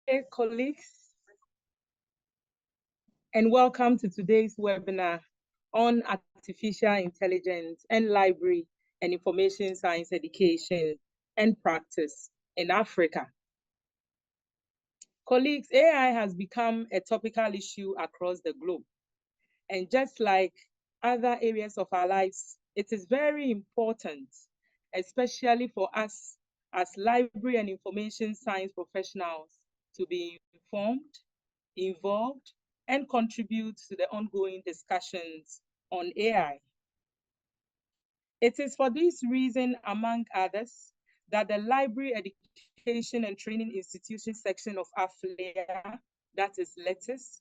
Hey, colleagues, and welcome to today's webinar on artificial intelligence and library and information science education and practice in Africa. Colleagues, AI has become a topical issue across the globe. And just like other areas of our lives, it is very important, especially for us as library and information science professionals, to be informed, involved, and contribute to the ongoing discussions on AI. It is for this reason, among others, that the Library Education and Training Institution section of AFLIA, that is LIS,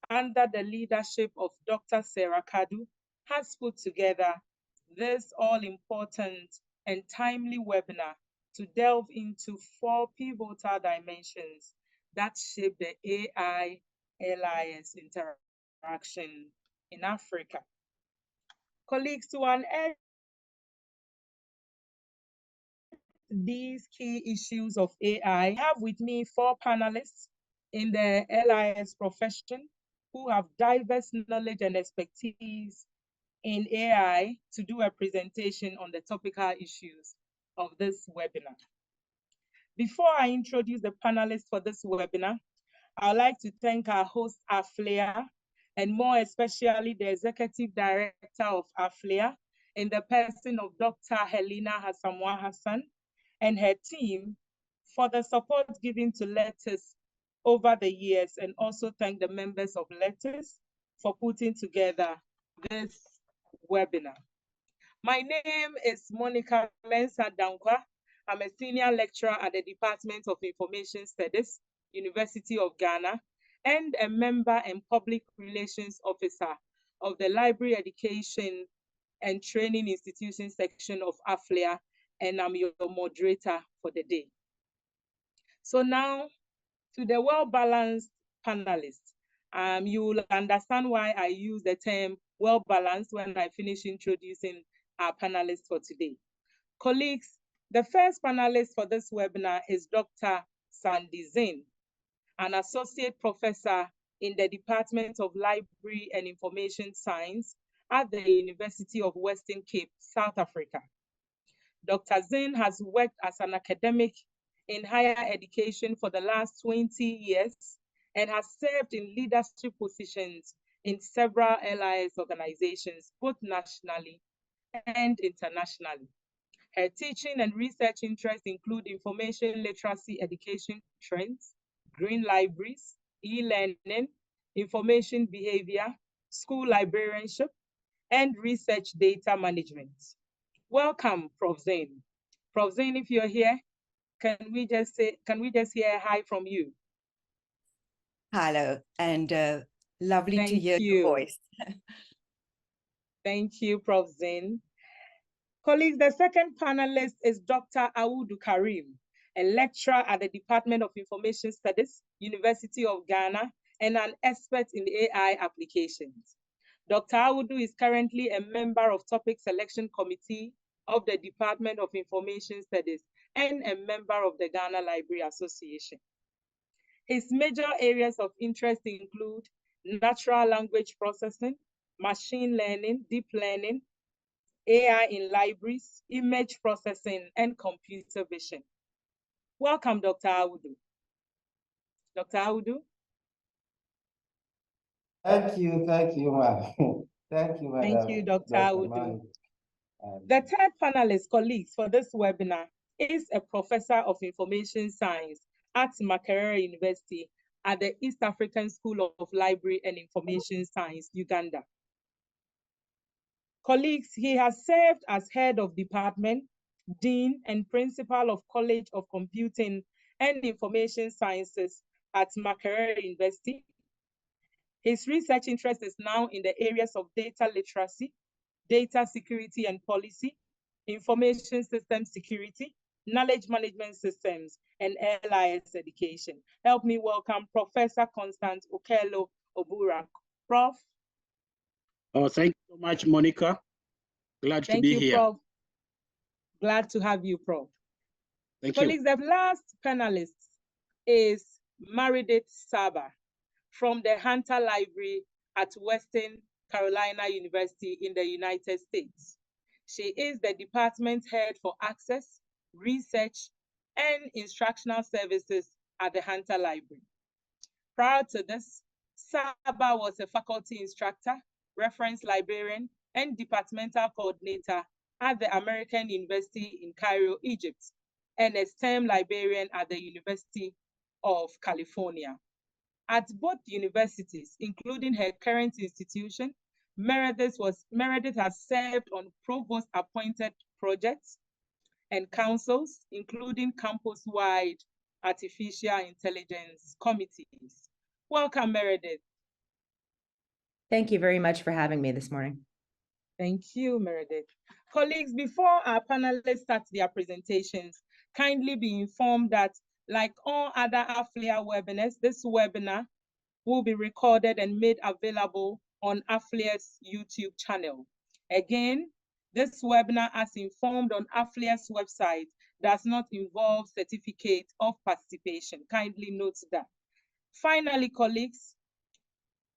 under the leadership of Dr. Sarah Kadu, has put together this all-important and timely webinar to delve into 4 pivotal dimensions that shape the AI-LIS interaction in Africa. Colleagues, to unearth these key issues of AI, I have with me 4 panelists in the LIS profession who have diverse knowledge and expertise in AI to do a presentation on the topical issues of this webinar. Before I introduce the panelists for this webinar, I would like to thank our host, AFLIA, and more especially the Executive Director of AFLIA, in the person of Dr. Helena Hassamwa Hassan and her team for the support given to LIS over the years, and also thank the members of LIS for putting together this webinar. My name is Monica Mensah Dankwa. I'm a senior lecturer at the Department of Information Studies, University of Ghana, and a member and public relations officer of the Library Education and Training Institution section of AFLIA, and I'm your moderator for the day. So now, to the well-balanced panelists. You will understand why I use the term well-balanced when I finish introducing our panelists for today. Colleagues, the first panelist for this webinar is Dr. Sandy Zinn, an associate professor in the Department of Library and Information Science at the University of Western Cape, South Africa. Dr. Zinn has worked as an academic in higher education for the last 20 years and has served in leadership positions in several LIS organizations, both nationally and internationally. Her teaching and research interests include information literacy education trends, green libraries, e-learning, information behavior, school librarianship, and research data management. Welcome, Prof. Zinn. Prof. Zinn, if you're here, can we just hear hi from you? Hello, and lovely to hear your voice. Thank you, Prof. Zinn. Colleagues, the second panelist is Dr. Audu Karim, a lecturer at the Department of Information Studies, University of Ghana, and an expert in AI applications. Dr. Audu is currently a member of Topic Selection Committee of the Department of Information Studies and a member of the Ghana Library Association. His major areas of interest include natural language processing, machine learning, deep learning, AI in libraries, image processing, and computer vision. Welcome, Dr. Audu. Dr. Audu. Thank you, ma'am. Thank you, madam. Thank you, Dr. Audu. The third panelist, colleagues, for this webinar is a professor of information science at Makerere University at the East African School of Library and Information Science, Uganda. Colleagues, he has served as head of department, dean, and principal of College of Computing and Information Sciences at Makerere University. His research interest is now in the areas of data literacy, data security and policy, information system security, knowledge management systems, and LIS education. Help me welcome Professor Constance Okello Oburak. Prof. Oh, thank you so much, Monica. Glad to be here. Prof. Glad to have you, Prof. Thank Colleagues, you. the last panelist is Meredith Saba from the Hunter Library at Western Carolina University in the United States. She is the department head for access, research, and instructional services at the Hunter Library. Prior to this, Saba was a faculty instructor, reference librarian, and departmental coordinator at the American University in Cairo, Egypt, and a STEM librarian at the University of California. At both universities, including her current institution, Meredith has served on provost-appointed projects and councils, including campus-wide artificial intelligence committees. Welcome, Meredith. Thank you very much for having me this morning. Thank you, Meredith. Colleagues, before our panelists start their presentations, kindly be informed that, like all other AFLIA webinars, this webinar will be recorded and made available on AFLIA's YouTube channel. Again, this webinar, as informed on AFLIA's website, does not involve certificate of participation. Kindly note that. Finally, colleagues,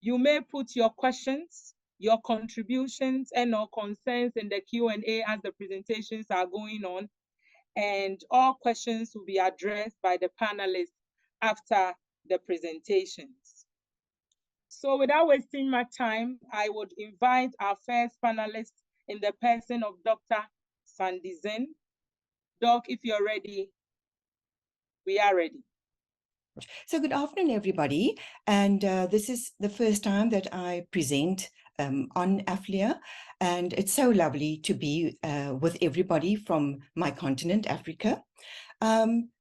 you may put your questions, your contributions, and/or concerns in the Q&A as the presentations are going on, and all questions will be addressed by the panelists after the presentations. So without wasting my time, I would invite our first panelist in the person of Dr. Sandy Zen. Doc, if you're ready, we are ready. So good afternoon, everybody. And this is the first time that I present on AFLIA. And it's so lovely to be with everybody from my continent, Africa.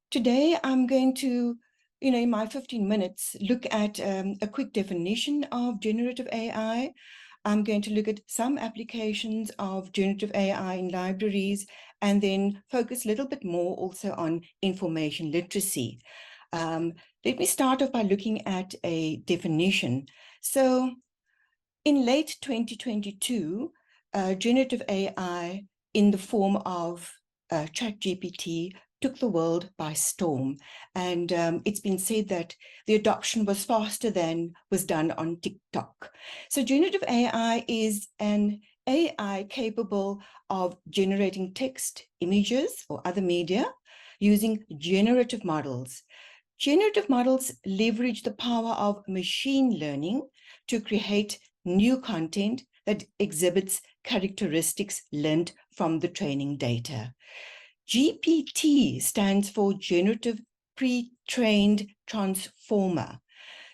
Today, I'm going to, in my 15 minutes, look at a quick definition of generative AI. I'm going to look at some applications of generative AI in libraries, and then focus a little bit more also on information literacy. Let me start off by looking at a definition. So in late 2022, generative AI in the form of ChatGPT took the world by storm. And it's been said that the adoption was faster than was done on TikTok. So generative AI is an AI capable of generating text, images, or other media using generative models. Generative models leverage the power of machine learning to create new content that exhibits characteristics learned from the training data. GPT stands for Generative Pre-trained Transformer.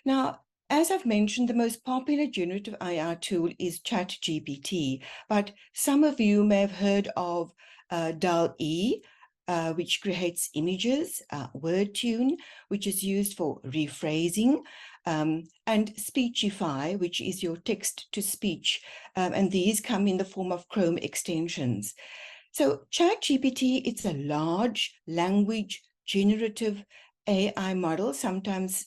Now, as I've mentioned, the most popular generative AI tool is ChatGPT, but some of you may have heard of DALL-E, which creates images, WordTune, which is used for rephrasing, and Speechify, which is your text-to-speech, and these come in the form of Chrome extensions. So ChatGPT, it's a large language generative AI model, sometimes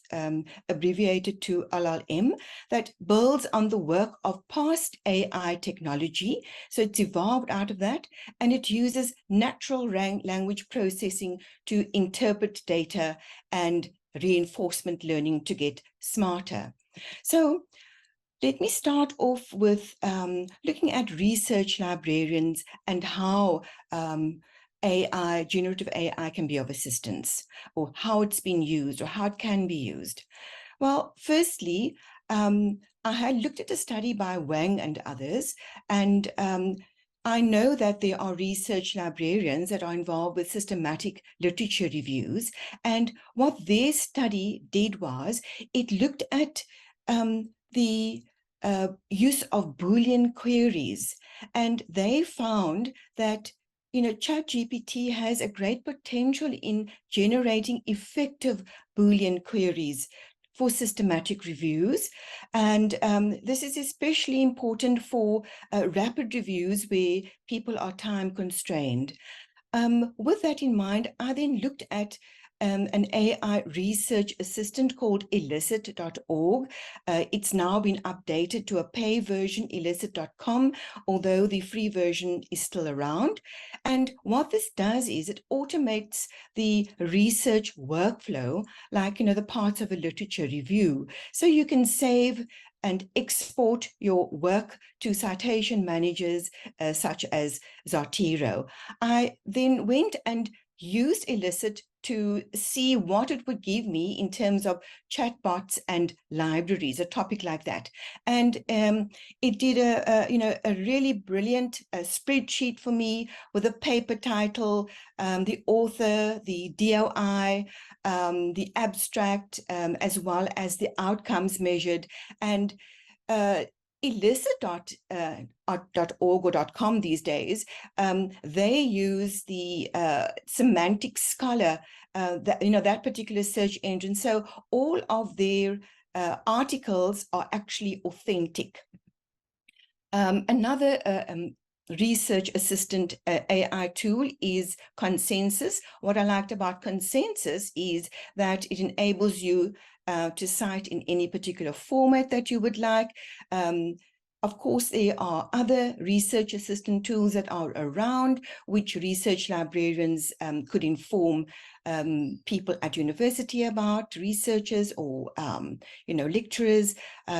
abbreviated to LLM, that builds on the work of past AI technology. So it's evolved out of that, and it uses natural language processing to interpret data and reinforcement learning to get smarter. So let me start off with looking at research librarians and how generative AI can be of assistance, or how it's been used, or how it can be used. Well, firstly, I had looked at a study by Wang and others, and I know that there are research librarians that are involved with systematic literature reviews, and what their study did was it looked at the use of Boolean queries, and they found that ChatGPT has a great potential in generating effective Boolean queries for systematic reviews. And this is especially important for rapid reviews where people are time constrained. With that in mind, I then looked at an AI research assistant called elicit.org. It's now been updated to a pay version, elicit.com, although the free version is still around. And what this does is it automates the research workflow, like, the parts of a literature review. So you can save and export your work to citation managers such as Zotero. I then went and used Elicit to see what it would give me in terms of chatbots and libraries, a topic like that. And it did a really brilliant spreadsheet for me with a paper title, the author, the DOI, the abstract, as well as the outcomes measured. And elicit.org or .com these days, they use the semantic scholar, that particular search engine. So all of their articles are actually authentic. Another research assistant AI tool is Consensus. What I liked about Consensus is that it enables you to cite in any particular format that you would like. Of course, there are other research assistant tools that are around, which research librarians could inform people at university about, researchers or lecturers,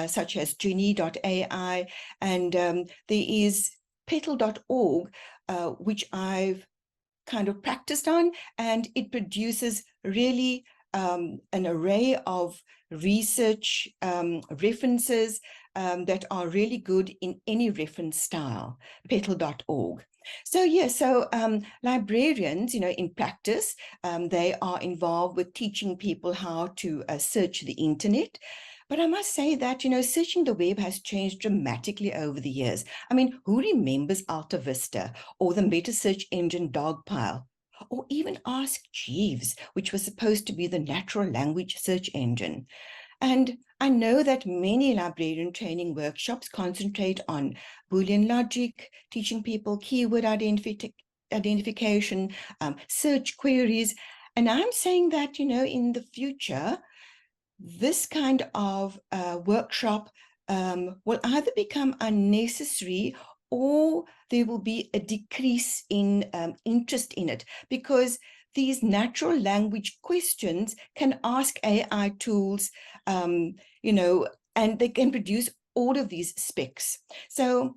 such as Genie.ai. And there is petal.org, which I've kind of practiced on, and it produces really an array of research references that are really good in any reference style, petal.org. So librarians, in practice, they are involved with teaching people how to search the internet. But I must say that, searching the web has changed dramatically over the years. I mean, who remembers Alta Vista or the meta search engine Dogpile? Or even Ask Jeeves, which was supposed to be the natural language search engine. And I know that many librarian training workshops concentrate on Boolean logic, teaching people keyword identification, search queries. And I'm saying that, in the future, this kind of workshop will either become unnecessary or there will be a decrease in interest in it, because these natural language questions can ask AI tools, and they can produce all of these specs. So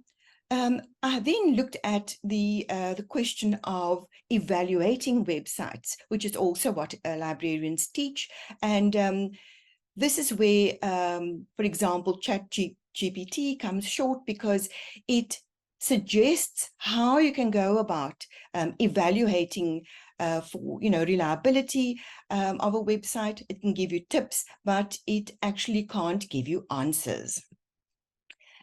I then looked at the question of evaluating websites, which is also what librarians teach. And this is where, for example, ChatGPT comes short, because it suggests how you can go about evaluating for reliability of a website. It can give you tips, but it actually can't give you answers.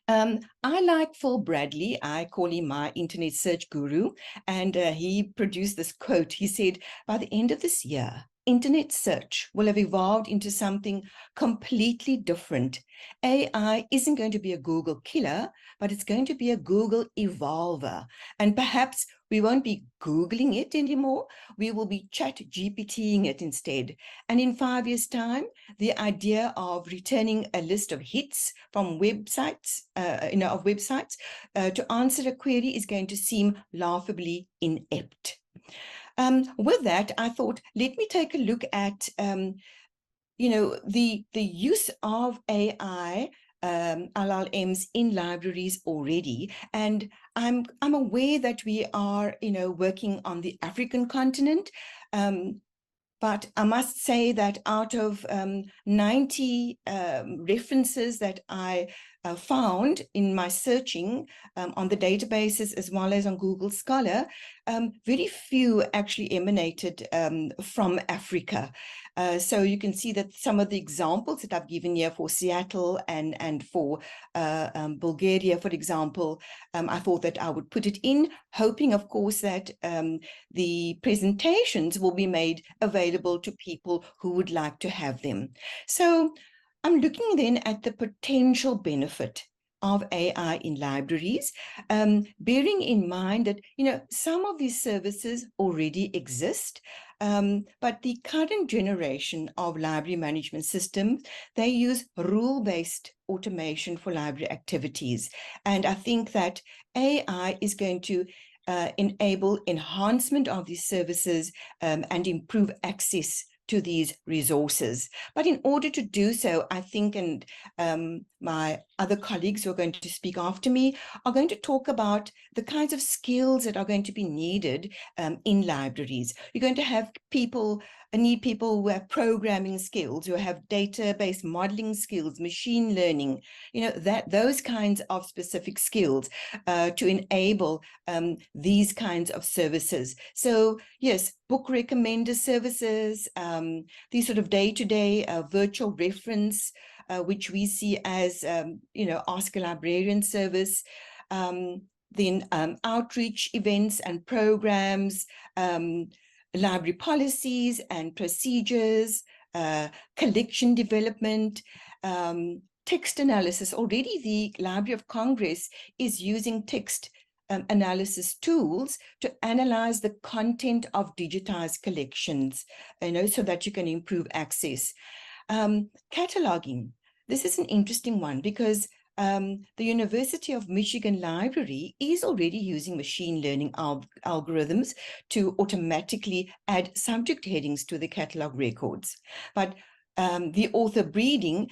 I like Phil Bradley. I call him my internet search guru, and he produced this quote. He said, by the end of this year, internet search will have evolved into something completely different. AI isn't going to be a Google killer, but it's going to be a Google evolver. And perhaps we won't be Googling it anymore. We will be ChatGPTing it instead. And in 5 years' time, the idea of returning a list of hits from websites, to answer a query is going to seem laughably inept. With that, I thought, let me take a look at, the use of AI LLMs in libraries already. And I'm aware that we are, working on the African continent. But I must say that out of 90 references that I found in my searching on the databases as well as on Google Scholar, very few actually emanated from Africa. So you can see that some of the examples that I've given here for Seattle and for Bulgaria, for example, I thought that I would put it in, hoping, of course, that the presentations will be made available to people who would like to have them. So I'm looking then at the potential benefit of AI in libraries, bearing in mind that, some of these services already exist. But the current generation of library management systems, they use rule-based automation for library activities. And I think that AI is going to enable enhancement of these services and improve access to these resources. But in order to do so, I think, and my other colleagues who are going to speak after me are going to talk about the kinds of skills that are going to be needed in libraries. You're going to have people, need people who have programming skills, who have database modeling skills, machine learning, those kinds of specific skills to enable these kinds of services. So yes, book recommender services, these sort of day-to-day virtual reference, which we see as, Ask a Librarian service, then outreach events and programs, library policies and procedures, collection development, text analysis. Already the Library of Congress is using text analysis tools to analyze the content of digitized collections, so that you can improve access. Cataloging. This is an interesting one because the University of Michigan Library is already using machine learning algorithms to automatically add subject headings to the catalog records. But the author Breeding,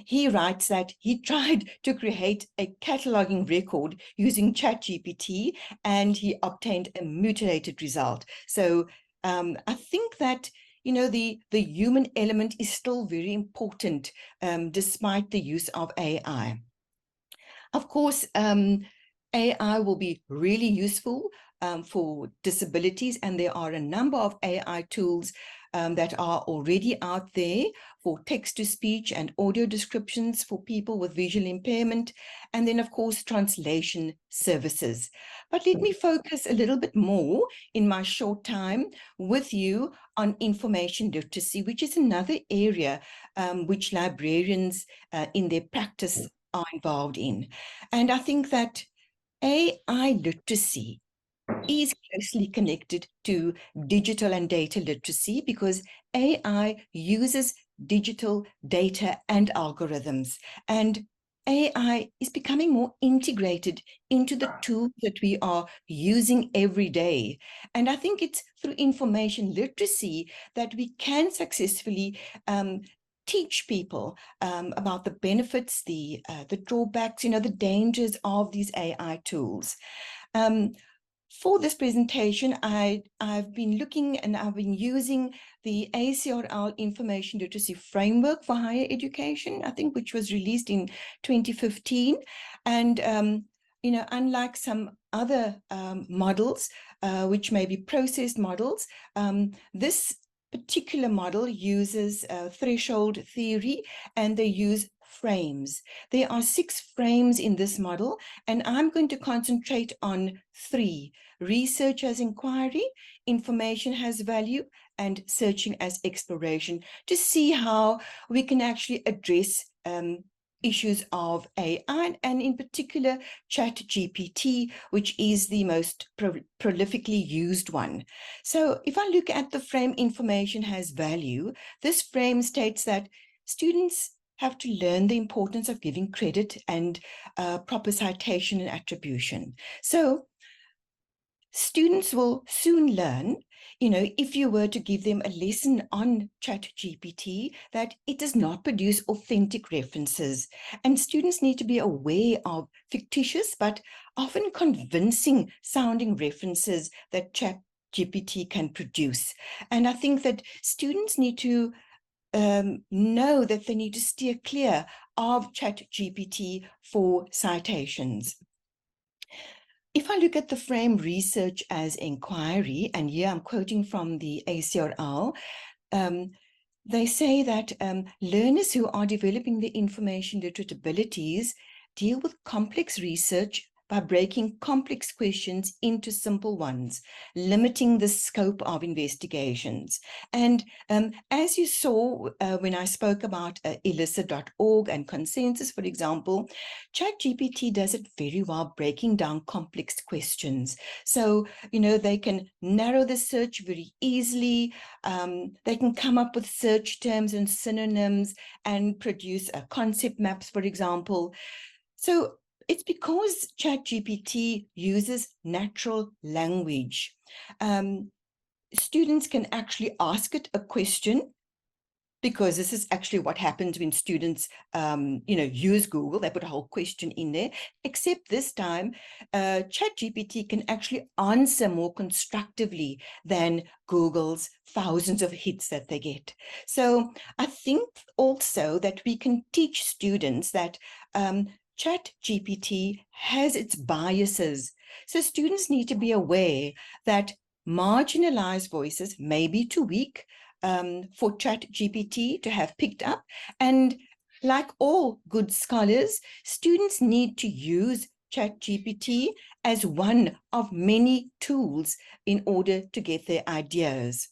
he writes that he tried to create a cataloging record using ChatGPT and he obtained a mutilated result. So I think that the human element is still very important despite the use of AI. Of course, AI will be really useful for disabilities, and there are a number of AI tools that are already out there for text-to-speech and audio descriptions for people with visual impairment, and then, of course, translation services. But let me focus a little bit more in my short time with you on information literacy, which is another area which librarians in their practice are involved in. And I think that AI literacy is closely connected to digital and data literacy because AI uses digital data and algorithms, and AI is becoming more integrated into the tools that we are using every day. And I think it's through information literacy that we can successfully teach people about the benefits, the drawbacks, the dangers of these AI tools. For this presentation, I've been looking and I've been using the ACRL Information Literacy Framework for Higher Education, I think, which was released in 2015. And, unlike some other models, which may be processed models, this particular model uses threshold theory, and they use frames. There are 6 frames in this model, and I'm going to concentrate on 3: research as inquiry, information has value, and searching as exploration, to see how we can actually address issues of AI, and in particular ChatGPT, which is the most prolifically used one. So if I look at the frame information has value, this frame states that students have to learn the importance of giving credit and proper citation and attribution. So students will soon learn, if you were to give them a lesson on ChatGPT, that it does not produce authentic references. And students need to be aware of fictitious but often convincing sounding references that ChatGPT can produce. And I think that students need to know that they need to steer clear of ChatGPT for citations. If I look at the frame research as inquiry, and here I'm quoting from the ACRL, they say that learners who are developing the information literate abilities deal with complex research by breaking complex questions into simple ones, limiting the scope of investigations. And as you saw when I spoke about elisa.org and consensus, for example, ChatGPT does it very well, breaking down complex questions. So, they can narrow the search very easily. They can come up with search terms and synonyms and produce concept maps, for example. So it's because ChatGPT uses natural language. Students can actually ask it a question, because this is actually what happens when students, use Google. They put a whole question in there, except this time, ChatGPT can actually answer more constructively than Google's thousands of hits that they get. So I think also that we can teach students that ChatGPT has its biases. So students need to be aware that marginalized voices may be too weak for ChatGPT to have picked up. And like all good scholars, students need to use ChatGPT as one of many tools in order to get their ideas.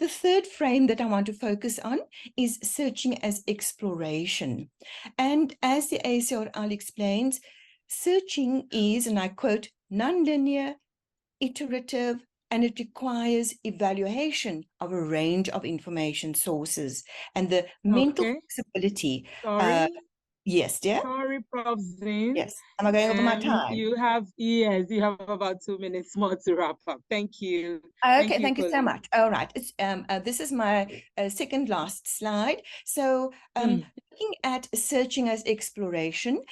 The third frame that I want to focus on is searching as exploration. And as the ACRL explains, searching is, and I quote, nonlinear, iterative, and it requires evaluation of a range of information sources and the mental Okay. flexibility. Sorry. Yes, dear? Sorry, Prof. Zin. Yes. Am I going over my time? You have about 2 minutes more to wrap up. Thank you. Okay, thank you so colleague. much. All right, it's this is my second last slide. So looking at searching as exploration,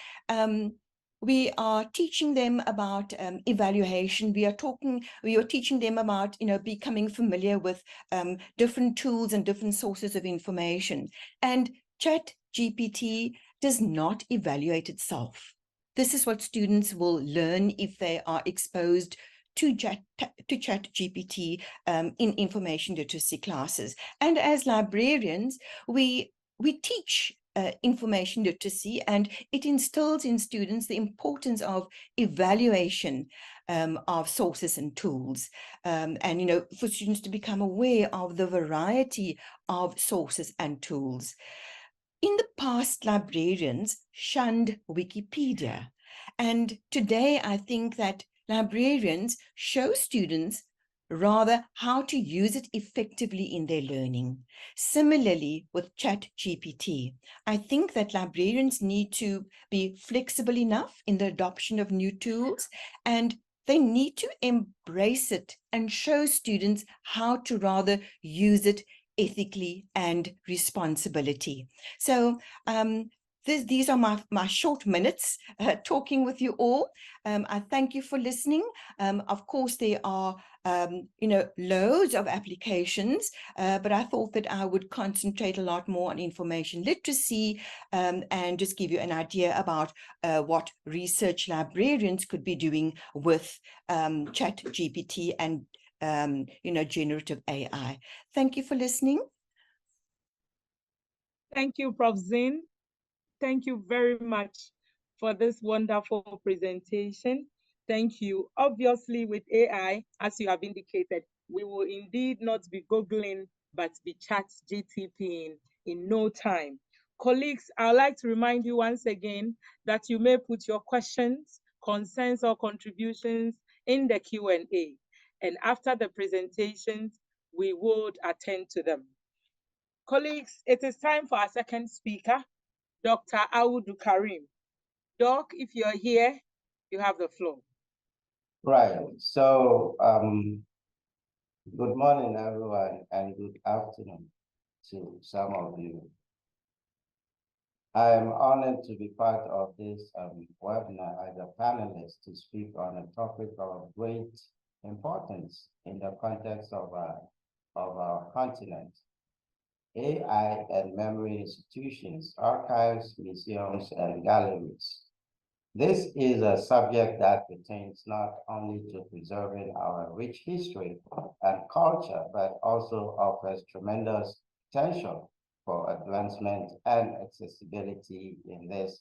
we are teaching them about evaluation. We are teaching them about, becoming familiar with different tools and different sources of information. And ChatGPT does not evaluate itself. This is what students will learn if they are exposed to ChatGPT in information literacy classes. And as librarians, we teach information literacy, and it instills in students the importance of evaluation of sources and tools, and for students to become aware of the variety of sources and tools. In the past, librarians shunned Wikipedia, and today I think that librarians show students rather how to use it effectively in their learning. Similarly, with ChatGPT, I think that librarians need to be flexible enough in the adoption of new tools, and they need to embrace it and show students how to rather use it ethically and responsibility. So these are my short minutes talking with you all. I thank you for listening. Of course, there are loads of applications, but I thought that I would concentrate a lot more on information literacy and just give you an idea about what research librarians could be doing with ChatGPT and generative AI. Thank you for listening. Thank you, Prof. Zin. Thank you very much for this wonderful presentation. Thank you. Obviously, with AI, as you have indicated, we will indeed not be Googling, but be chat GTPing in no time. Colleagues, I'd like to remind you once again that you may put your questions, concerns, or contributions in the Q&A. And after the presentations, we would attend to them. Colleagues, it is time for our second speaker, Dr. Audu Karim. Doc, if you're here, you have the floor. Right. So, good morning, everyone, and good afternoon to some of you. I am honored to be part of this webinar as a panelist to speak on a topic of great importance in the context of our continent. AI and memory institutions, archives, museums, and galleries. This is a subject that pertains not only to preserving our rich history and culture, but also offers tremendous potential for advancement and accessibility in this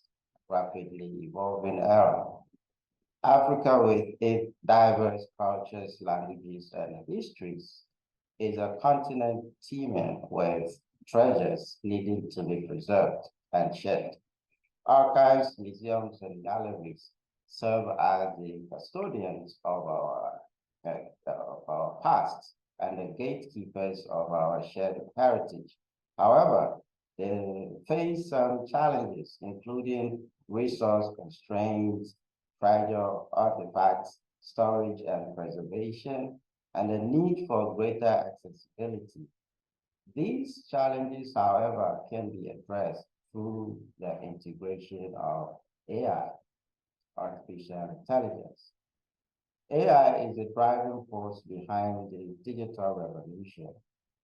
rapidly evolving era. Africa, with its diverse cultures, languages, and histories, is a continent teeming with treasures needing to be preserved and shared. Archives, museums, and galleries serve as the custodians of our past and the gatekeepers of our shared heritage. However, they face some challenges, including resource constraints, fragile artifacts, storage and preservation, and the need for greater accessibility. These challenges, however, can be addressed through the integration of AI, artificial intelligence. AI is the driving force behind the digital revolution,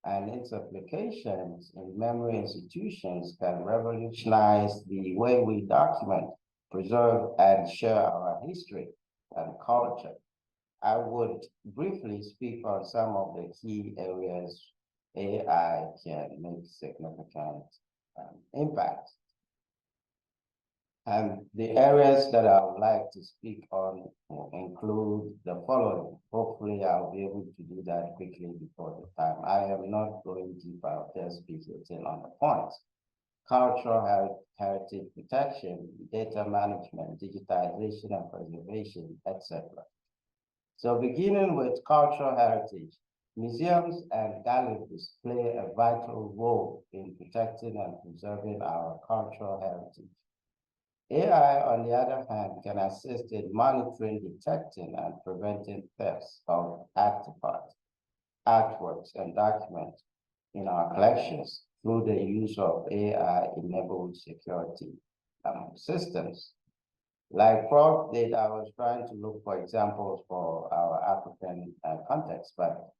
and its applications in memory institutions can revolutionize the way we document, preserve, and share our history and culture. I would briefly speak on some of the key areas AI can make significant impact. And the areas that I would like to speak on include the following. Hopefully, I'll be able to do that quickly before the time. I am not going deep, I'll just speak on the points. Cultural heritage protection, data management, digitization and preservation, etc. So beginning with cultural heritage, museums and galleries play a vital role in protecting and preserving our cultural heritage. AI, on the other hand, can assist in monitoring, detecting, and preventing thefts of artifacts, artworks, and documents in our collections through the use of AI-enabled security systems. Like Prof did, I was trying to look for examples for our African context, but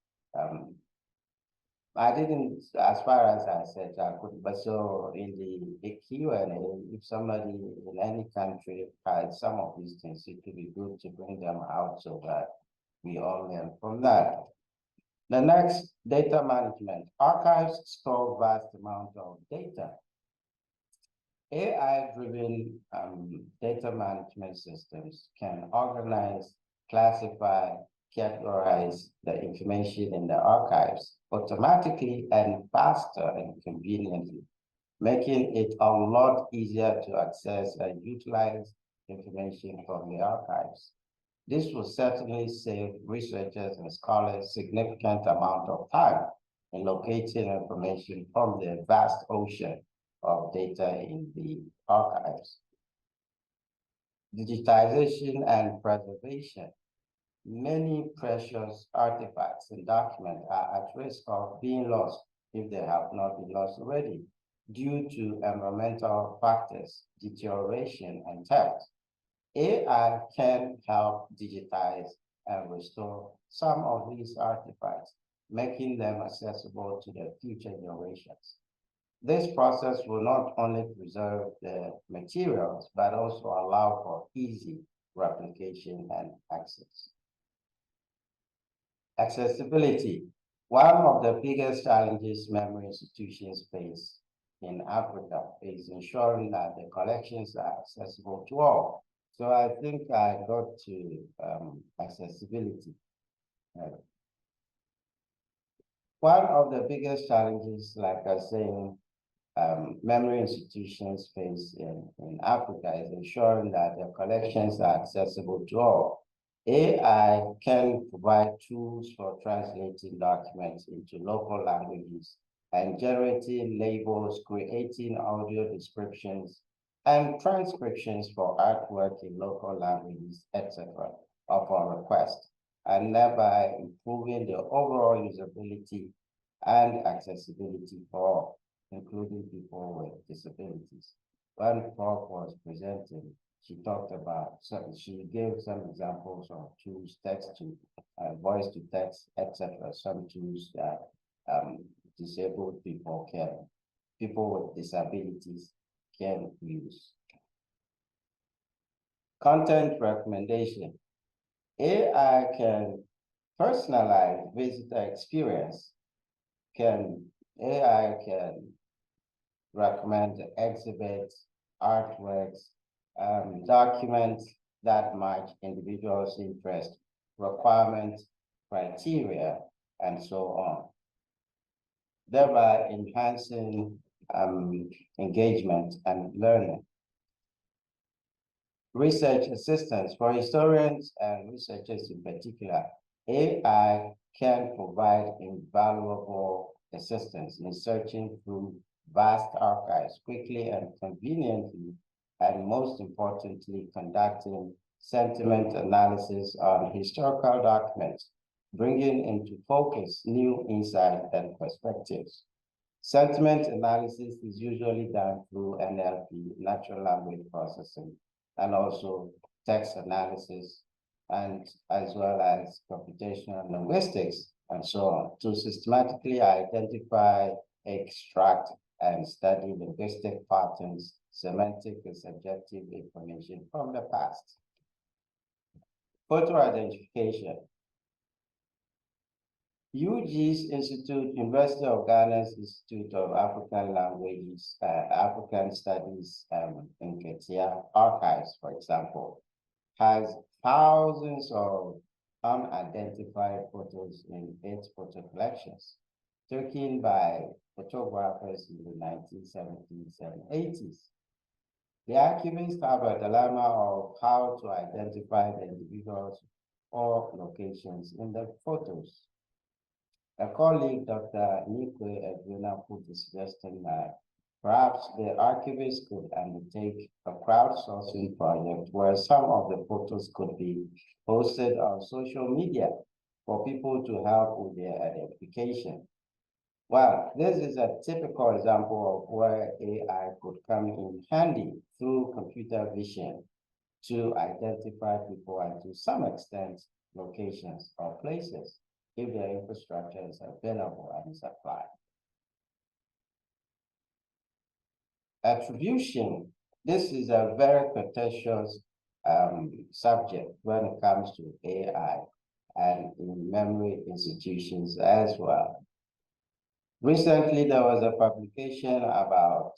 I didn't, as far as I said, I couldn't. But so in the Q&A, if somebody in any country has some of these things, it could be good to bring them out so that we all learn from that. The next, data management. Archives store vast amount of data. AI-driven data management systems can organize, classify, categorize the information in the archives automatically and faster and conveniently, making it a lot easier to access and utilize information from the archives. This will certainly save researchers and scholars significant amount of time in locating information from the vast ocean of data in the archives. Digitization and preservation. Many precious artifacts and documents are at risk of being lost if they have not been lost already due to environmental factors, deterioration, and theft. AI can help digitize and restore some of these artifacts, making them accessible to the future generations. This process will not only preserve the materials, but also allow for easy replication and access. Accessibility. One of the biggest challenges memory institutions face in Africa is ensuring that the collections are accessible to all. So I think I got to accessibility. One of the biggest challenges, like I was saying, memory institutions face in Africa is ensuring that the collections are accessible to all. AI can provide tools for translating documents into local languages and generating labels, creating audio descriptions, and transcriptions for artwork in local languages, etc., upon request, and thereby improving the overall usability and accessibility for all, including people with disabilities. When Prof was presenting, she talked about, she gave some examples of tools, text to voice to text, etc., some tools that disabled people with disabilities can use. Content recommendation. AI can personalize visitor experience. AI can recommend exhibits, artworks, documents, that match individuals' interest, requirements, criteria, and so on, thereby enhancing engagement and learning. Research assistance for historians and researchers in particular, AI can provide invaluable assistance in searching through vast archives quickly and conveniently, and most importantly, conducting sentiment analysis on historical documents, bringing into focus new insight and perspectives. Sentiment analysis is usually done through NLP, natural language processing, and also text analysis, and as well as computational linguistics, and so on, to systematically identify, extract, and study linguistic patterns, semantic and subjective information from the past. Photo identification. UG's Institute, University of Ghana's Institute of African Languages, African Studies in Ketia Archives, for example, has thousands of unidentified photos in its photo collections, taken by photographers in the 1970s and 80s. The archivists have a dilemma of how to identify the individuals or locations in the photos. A colleague, Dr. Nikwe Edwina, put the suggestion that perhaps the archivists could undertake a crowdsourcing project where some of the photos could be posted on social media for people to help with their identification. Well, this is a typical example of where AI could come in handy through computer vision to identify people and to some extent locations or places, if their infrastructure is available and supplied. Attribution. This is a very contentious subject when it comes to AI and in memory institutions as well. Recently, there was a publication about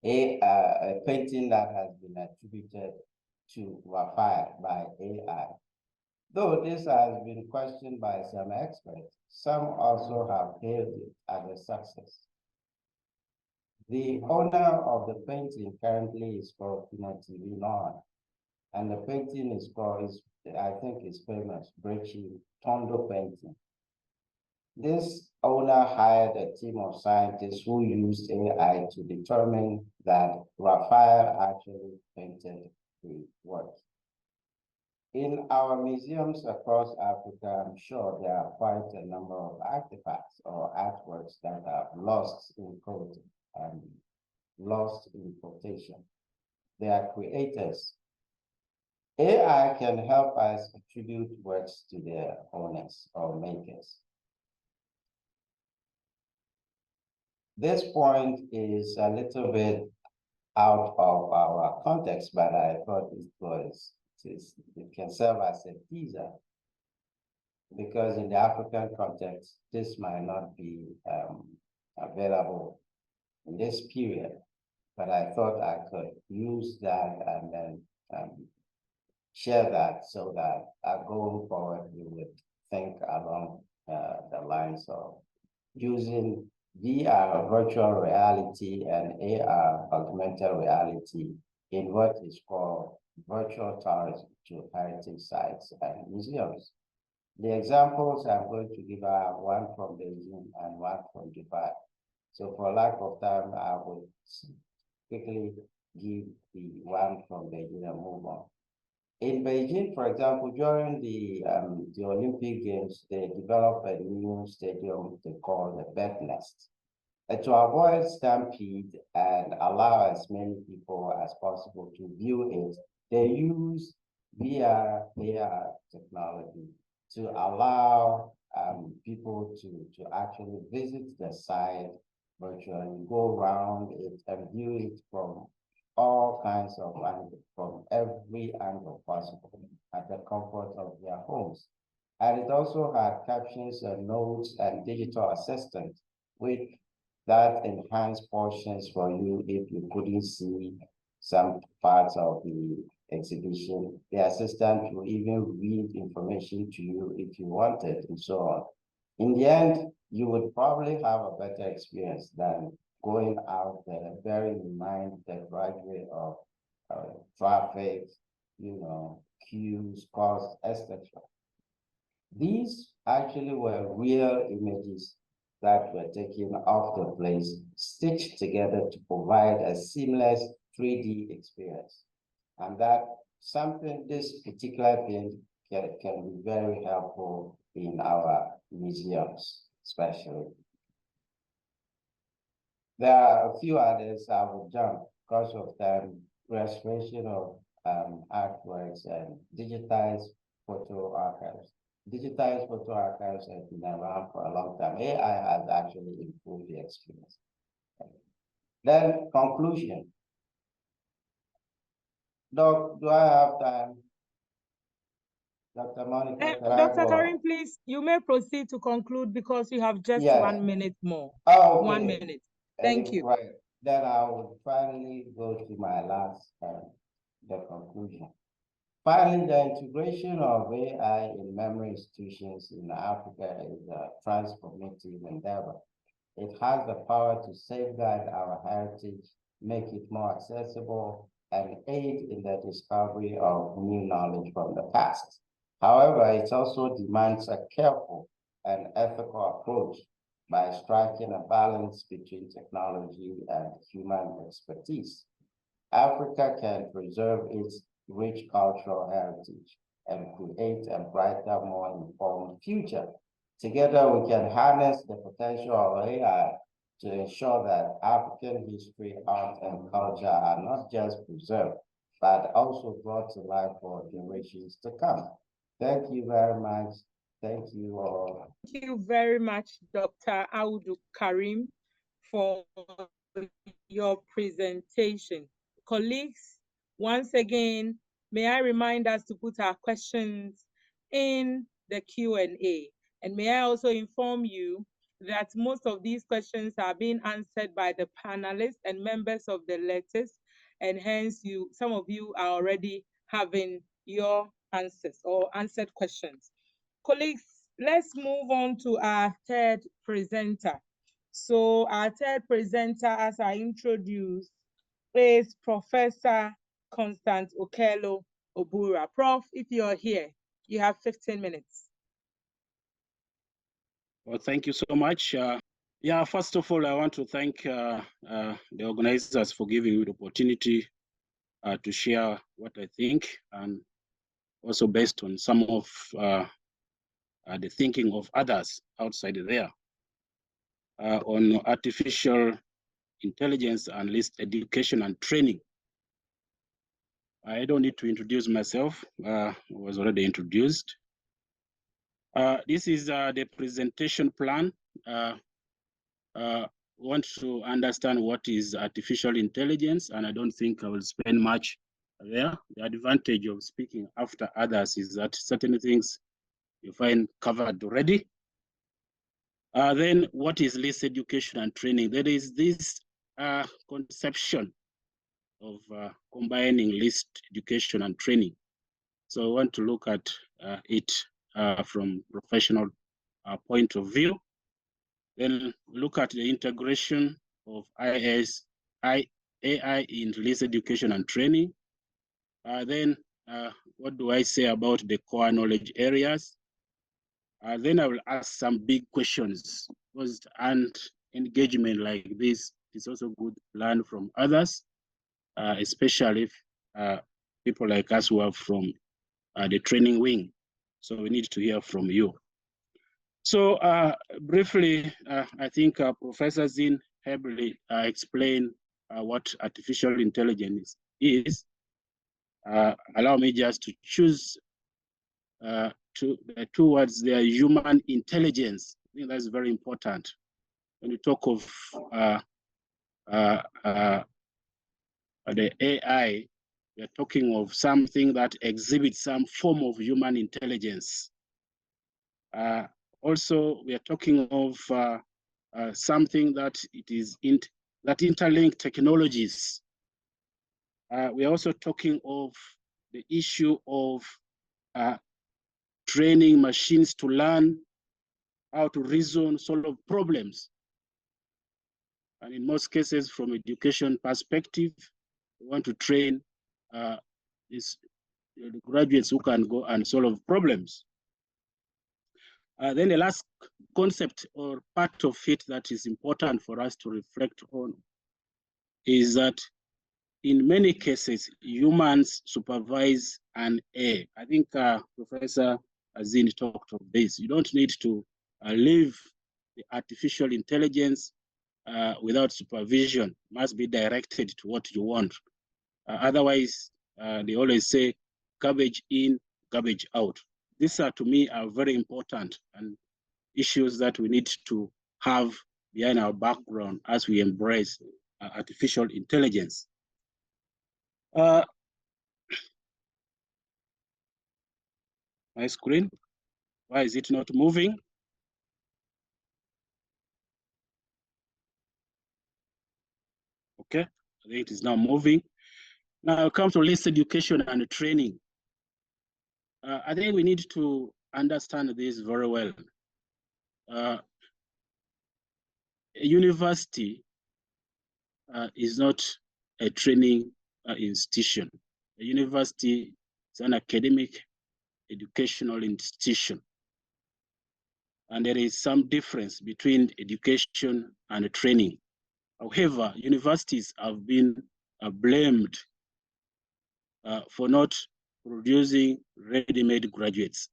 a painting that has been attributed to Raphael by AI. Though this has been questioned by some experts, some also have hailed it as a success. The owner of the painting currently is called TV Non, and the painting is called, I think it's famous, Brechi Tondo painting. This owner hired a team of scientists who used AI to determine that Raphael actually painted the work. In our museums across Africa, I'm sure there are quite a number of artifacts or artworks that are lost in code and lost in quotation. They are creators. AI can help us attribute works to their owners or makers. This point is a little bit out of our context, but I thought it can serve as a teaser, because in the African context, this might not be available in this period, but I thought I could use that and then share that so that going forward, we would think along the lines of using VR, virtual reality, and AR, augmented reality, in what is called virtual tourism to heritage sites and museums. The examples I'm going to give are one from Beijing and one from Dubai. So for lack of time, I will quickly give the one from Beijing and move on. In Beijing, for example, during the Olympic Games, they developed a new stadium they call the Bird Nest. To avoid stampede and allow as many people as possible to view it, they use VR, AR technology to allow people to actually visit the site virtually, go around it and view it from all kinds of angles, from every angle possible at the comfort of their homes. And it also had captions and notes and digital assistants with that enhanced portions for you if you couldn't see some parts of the exhibition. The assistant will even read information to you if you wanted, and so on. In the end, you would probably have a better experience than going out there, bearing in mind the graduate of traffic, queues, costs, etc. These actually were real images that were taken off the place, stitched together to provide a seamless 3D experience. And that this particular thing can be very helpful in our museums, especially. There are a few others I will jump because of time: restoration of artworks and digitized photo archives. Digitized photo archives have been around for a long time. AI has actually improved the experience. Then conclusion. Doc, do I have time? Dr. Monica, can I Dr. go? Karim, please, you may proceed to conclude because you have just Yes. 1 minute more. Oh, okay. 1 minute. Thank you. Right. Then I will finally go to my last, the conclusion. Finally, the integration of AI in memory institutions in Africa is a transformative endeavor. It has the power to safeguard our heritage, make it more accessible, and aid in the discovery of new knowledge from the past. However, it also demands a careful and ethical approach by striking a balance between technology and human expertise. Africa can preserve its rich cultural heritage and create a brighter, more informed future. Together, we can harness the potential of AI to ensure that African history, art, and culture are not just preserved, but also brought to life for generations to come. Thank you very much. Thank you all. Thank you very much, Dr. Audu Karim, for your presentation. Colleagues, once again, may I remind us to put our questions in the Q&A. And may I also inform you that most of these questions are being answered by the panelists and members of the letters, and hence some of you are already having your answers or answered questions. Colleagues, let's move on to our third presenter. So our third presenter, as I introduced, is Professor Constant Okello Obura. Prof, if you're here, you have 15 minutes. Well, thank you so much. Yeah, first of all, I want to thank the organizers for giving me the opportunity to share what I think, and also based on some of the thinking of others outside there on artificial intelligence and LIS education and training. I don't need to introduce myself. I was already introduced. This is the presentation plan. Want to understand what is artificial intelligence, and I don't think I will spend much there. The advantage of speaking after others is that certain things you find covered already. Then what is LIS education and training? There is this conception of combining LIS education and training. So I want to look at it from professional point of view. Then look at the integration of AI in LIS education and training. Then what do I say about the core knowledge areas? Then I will ask some big questions, because and engagement like this is also good to learn from others, especially if people like us who are from the training wing. So we need to hear from you. So briefly, I think Professor Zin heavily explained what artificial intelligence is. Allow me just to choose two words there: human intelligence. I think that's very important. When you talk of the AI, we're talking of something that exhibits some form of human intelligence. Also, we are talking of something that that interlink technologies. We are also talking of the issue of training machines to learn how to reason, solve problems. And in most cases, from education perspective, we want to train the graduates who can go and solve problems. Then the last concept or part of it that is important for us to reflect on is that in many cases, humans supervise an A. I think Professor Azin talked of this. You don't need to leave the artificial intelligence without supervision. It must be directed to what you want. Otherwise, they always say, garbage in, garbage out. These are, to me, are very important and issues that we need to have behind our background as we embrace artificial intelligence. My screen, why is it not moving? Okay, I think it is now moving. Now I come to LIS Education and Training. I think we need to understand this very well. A university is not a training institution. A university is an academic educational institution. And there is some difference between education and training. However, universities have been blamed for not producing ready-made graduates.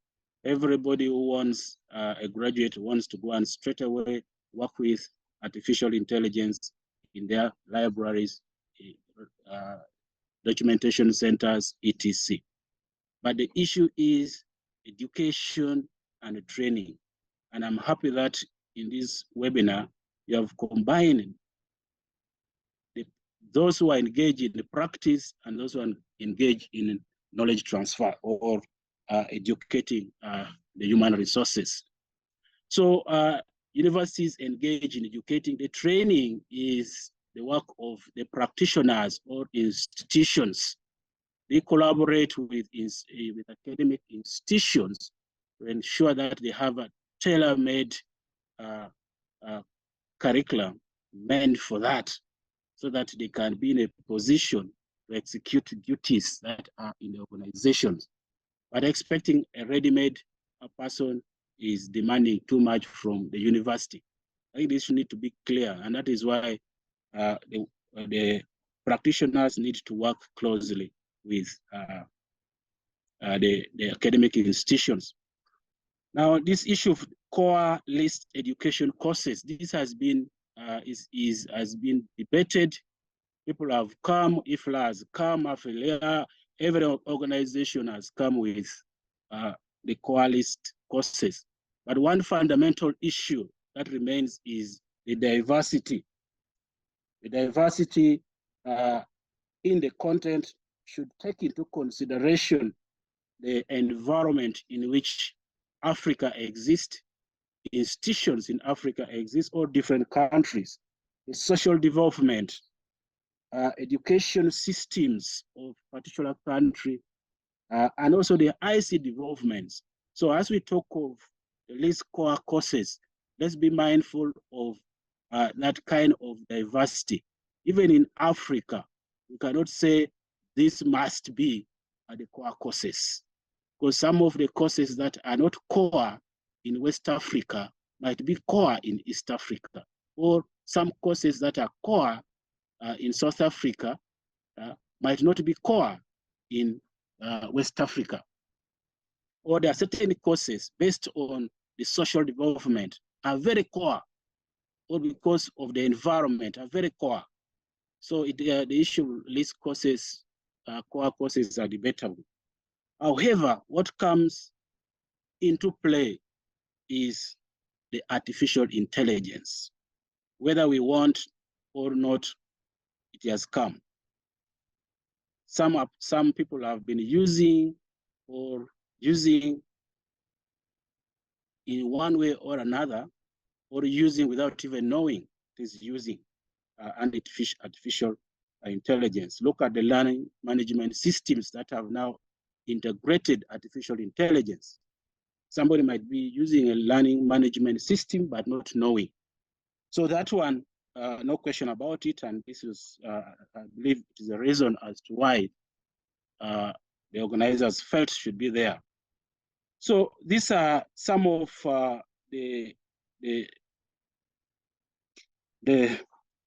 Everybody who wants a graduate wants to go and straight away work with artificial intelligence in their libraries, documentation centers, etc. But the issue is education and training. And I'm happy that in this webinar, you have combined those who are engaged in the practice and those who are engaged in knowledge transfer or educating the human resources. So universities engage in educating. The training is the work of the practitioners or institutions. They collaborate with academic institutions to ensure that they have a tailor-made curriculum meant for that, so that they can be in a position to execute duties that are in the organizations. But expecting a ready-made person is demanding too much from the university. I think this need to be clear, and that is why the practitioners need to work closely with the academic institutions. Now, this issue of core LIS education courses, this has been has been debated. People have come, IFLA has come, every organization has come with the core LIS courses. But one fundamental issue that remains is the diversity. The diversity in the content should take into consideration the environment in which Africa exists, institutions in Africa exist, or different countries, the social development, education systems of particular country, and also the IC developments. So as we talk of the LIS core courses, let's be mindful of that kind of diversity. Even in Africa, we cannot say this must be the core courses, because some of the courses that are not core in West Africa might be core in East Africa, or some courses that are core in South Africa might not be core in West Africa. Or there are certain courses based on the social development are very core, or because of the environment are very core. So the issue of LIS courses, core courses are debatable. However, what comes into play is the artificial intelligence. Whether we want or not, it has come. Some people have been using in one way or another, or using without even knowing it is using artificial intelligence. Look at the learning management systems that have now integrated artificial intelligence. Somebody might be using a learning management system, but not knowing. So that one, no question about it. And this is, I believe it is a reason as to why the organizers felt should be there. So these are some of the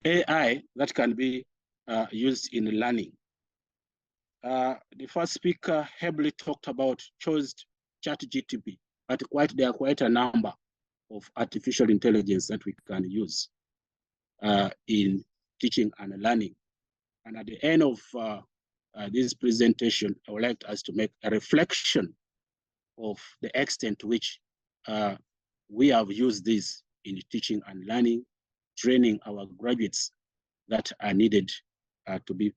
AI that can be used in learning. The first speaker heavily talked about chose ChatGPT, but there are quite a number of artificial intelligence that we can use in teaching and learning. And at the end of this presentation, I would like us to make a reflection of the extent to which we have used this in teaching and learning, training our graduates that are needed to be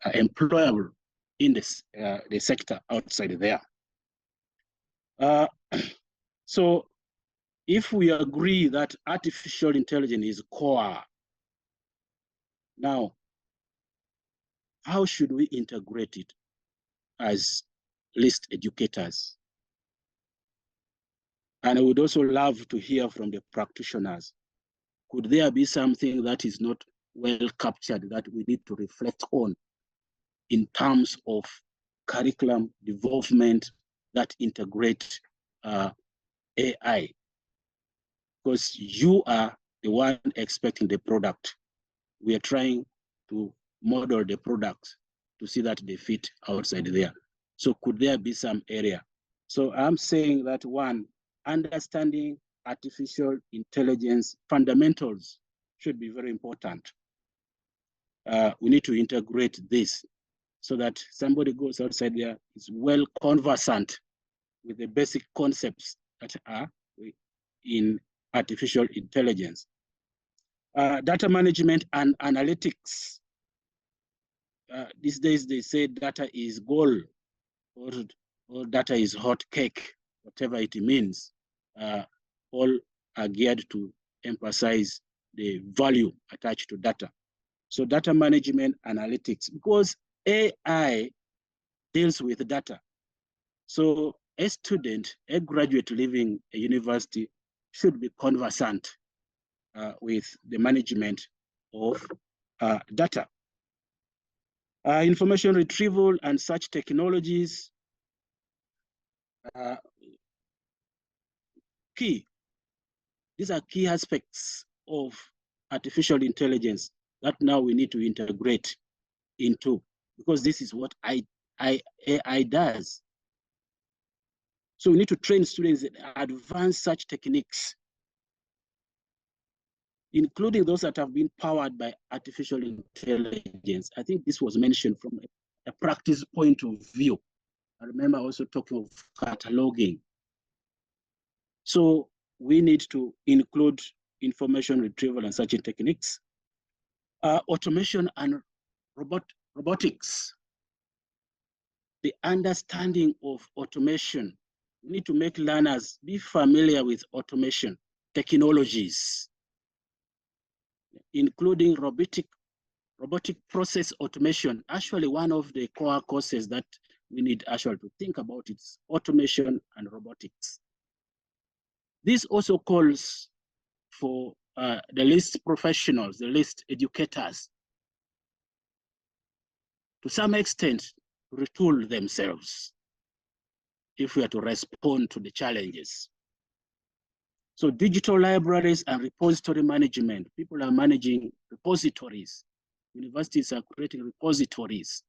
employable in this, the sector outside there. So if we agree that artificial intelligence is core, now, how should we integrate it as LIS educators? And I would also love to hear from the practitioners. Could there be something that is not well captured that we need to reflect on in terms of curriculum development that integrate AI? Because you are the one expecting the product. We are trying to model the product to see that they fit outside there. So could there be some area? So I'm saying that one, understanding artificial intelligence fundamentals should be very important. We need to integrate this so that somebody goes outside there is well conversant with the basic concepts that are in artificial intelligence. Data management and analytics. These days they say data is gold or data is hot cake, whatever it means. All are geared to emphasize the value attached to data. So data management analytics, because AI deals with data. So a student, a graduate leaving a university should be conversant with the management of data. Information retrieval and such technologies, key. These are key aspects of artificial intelligence that now we need to integrate into, because this is what AI does. So we need to train students in advanced such techniques, including those that have been powered by artificial intelligence. I think this was mentioned from a practice point of view. I remember also talking of cataloging. So we need to include information retrieval and such techniques. Automation and robotics. The understanding of automation. We need to make learners be familiar with automation technologies, including robotic process automation. Actually, one of the core courses that we need actually to think about is automation and robotics. This also calls for the LIS professionals, the LIS educators, to some extent, retool themselves if we are to respond to the challenges. So digital libraries and repository management. People are managing repositories. Universities are creating repositories.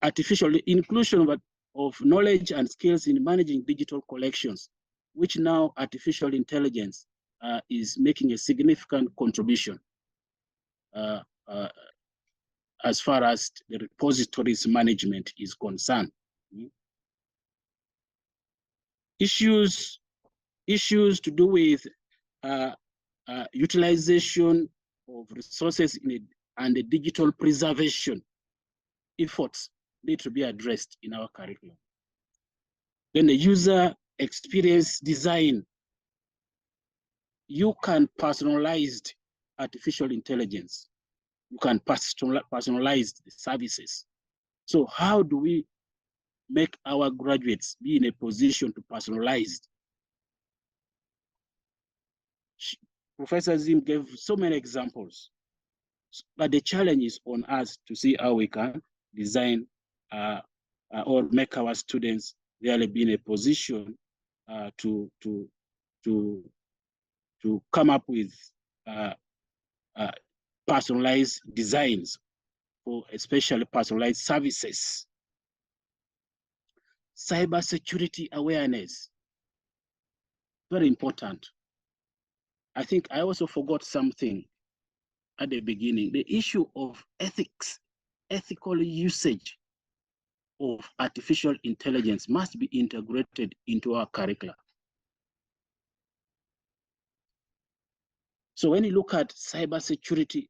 Artificial inclusion of knowledge and skills in managing digital collections, which now artificial intelligence is making a significant contribution as far as the repositories management is concerned. Issues to do with utilization of resources and the digital preservation efforts need to be addressed in our curriculum. Then the user experience design. You can personalize artificial intelligence. You can personalize the services. So how do we make our graduates be in a position to personalize? Professor Zim gave so many examples, but the challenge is on us to see how we can design or make our students really be in a position to come up with personalized designs for especially personalized services. Cybersecurity awareness, very important. I think I also forgot something at the beginning, the issue of ethics, ethical usage of artificial intelligence must be integrated into our curricula. So when you look at cybersecurity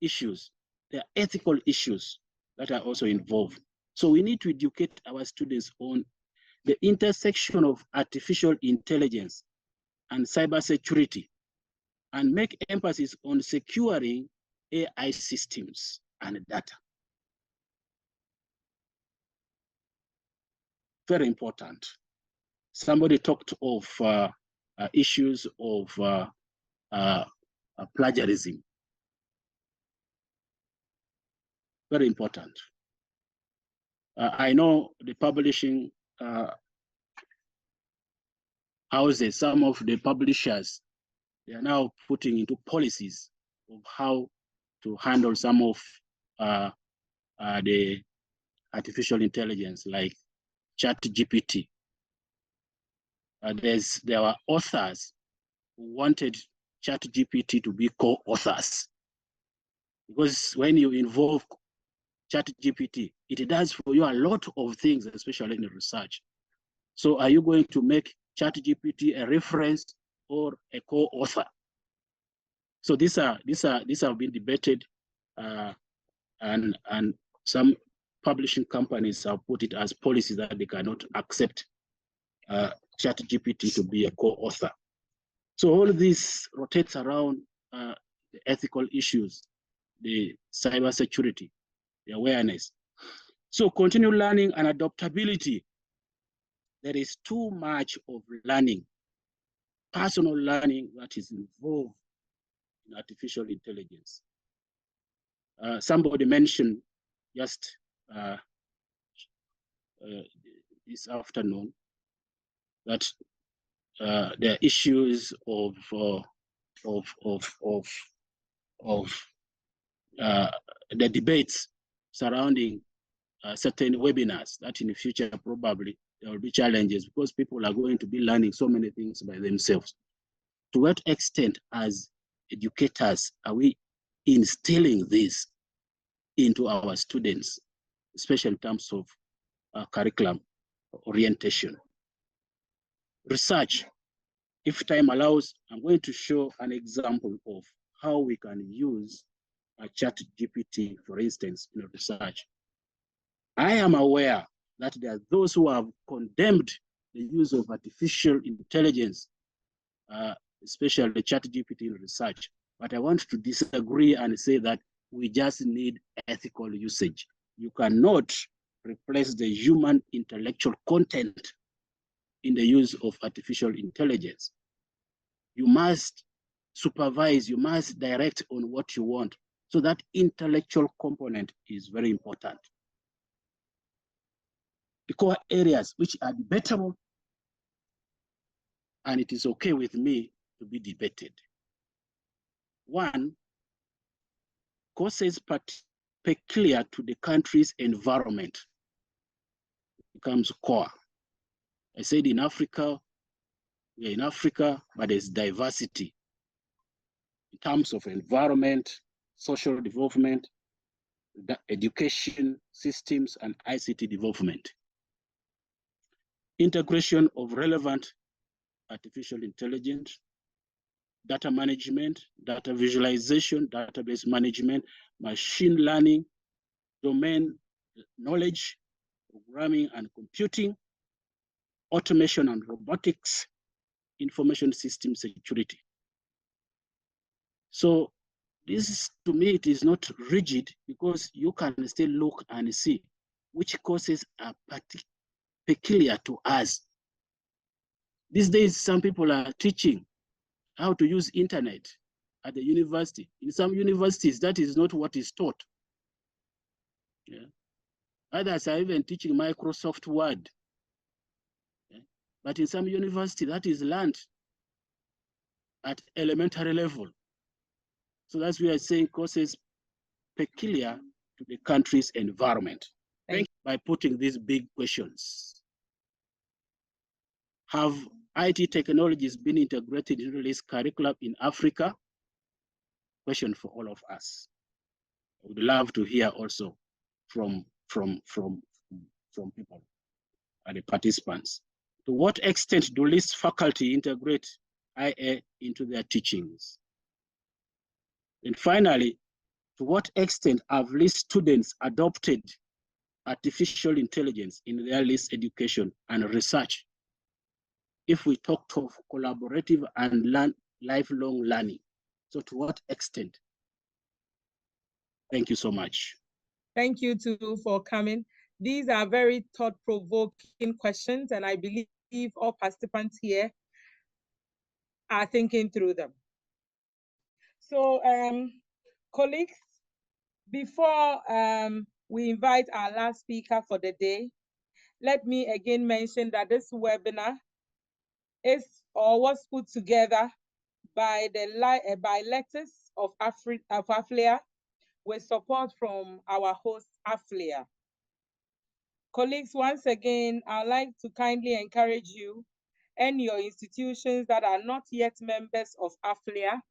issues, there are ethical issues that are also involved. So we need to educate our students on the intersection of artificial intelligence and cybersecurity, and make emphasis on securing AI systems and data. Very important. Somebody talked of issues of plagiarism. Very important. I know the publishing houses, some of the publishers, they are now putting into policies of how to handle some of the artificial intelligence, like ChatGPT. There were authors who wanted ChatGPT to be co-authors, because when you involve ChatGPT, it does for you a lot of things, especially in research. So are you going to make ChatGPT a reference or a co-author? So these have been debated, and some publishing companies have put it as policy that they cannot accept ChatGPT to be a co-author. So all of this rotates around the ethical issues, the cybersecurity, the awareness. So continue learning and adaptability. There is too much of learning, personal learning, that is involved in artificial intelligence. Somebody mentioned just this afternoon that there are issues of the debates surrounding certain webinars, that in the future probably there will be challenges because people are going to be learning so many things by themselves. To what extent, as educators, are we instilling this into our students, especially in terms of curriculum orientation? Research, if time allows, I'm going to show an example of how we can use a ChatGPT, for instance, in research. I am aware that there are those who have condemned the use of artificial intelligence, especially the ChatGPT in research. But I want to disagree and say that we just need ethical usage. You cannot replace the human intellectual content in the use of artificial intelligence. You must supervise, you must direct on what you want. So that intellectual component is very important. The core areas which are debatable, and it is okay with me to be debated. One, courses peculiar to the country's environment becomes core. I said in Africa, we're in Africa, but there's diversity in terms of environment, social development, education systems, and ICT development. Integration of relevant artificial intelligence, data management, data visualization, database management, machine learning, domain knowledge, programming and computing, automation and robotics, information system security. So this is, to me, it is not rigid because you can still look and see which courses are peculiar to us. These days, some people are teaching how to use internet at the university. In some universities, that is not what is taught. Yeah. Others are even teaching Microsoft Word. Yeah. But in some university, that is learned at elementary level. So that's why we are saying courses peculiar to the country's environment. Thank you by putting these big questions. Have IT technologies been integrated into this curriculum in Africa? Question for all of us. I would love to hear also from people and the participants. To what extent do LIS faculty integrate IA into their teachings? And finally, to what extent have LIS students adopted artificial intelligence in their LIS education and research? If we talk of collaborative and lifelong learning, so to what extent? Thank you so much. Thank you too for coming. These are very thought-provoking questions, and I believe all participants here are thinking through them. So, colleagues, before we invite our last speaker for the day, let me again mention that this webinar was put together by LIS of AFLIA with support from our host, AFLIA. Colleagues, once again, I'd like to kindly encourage you and your institutions that are not yet members of AFLIA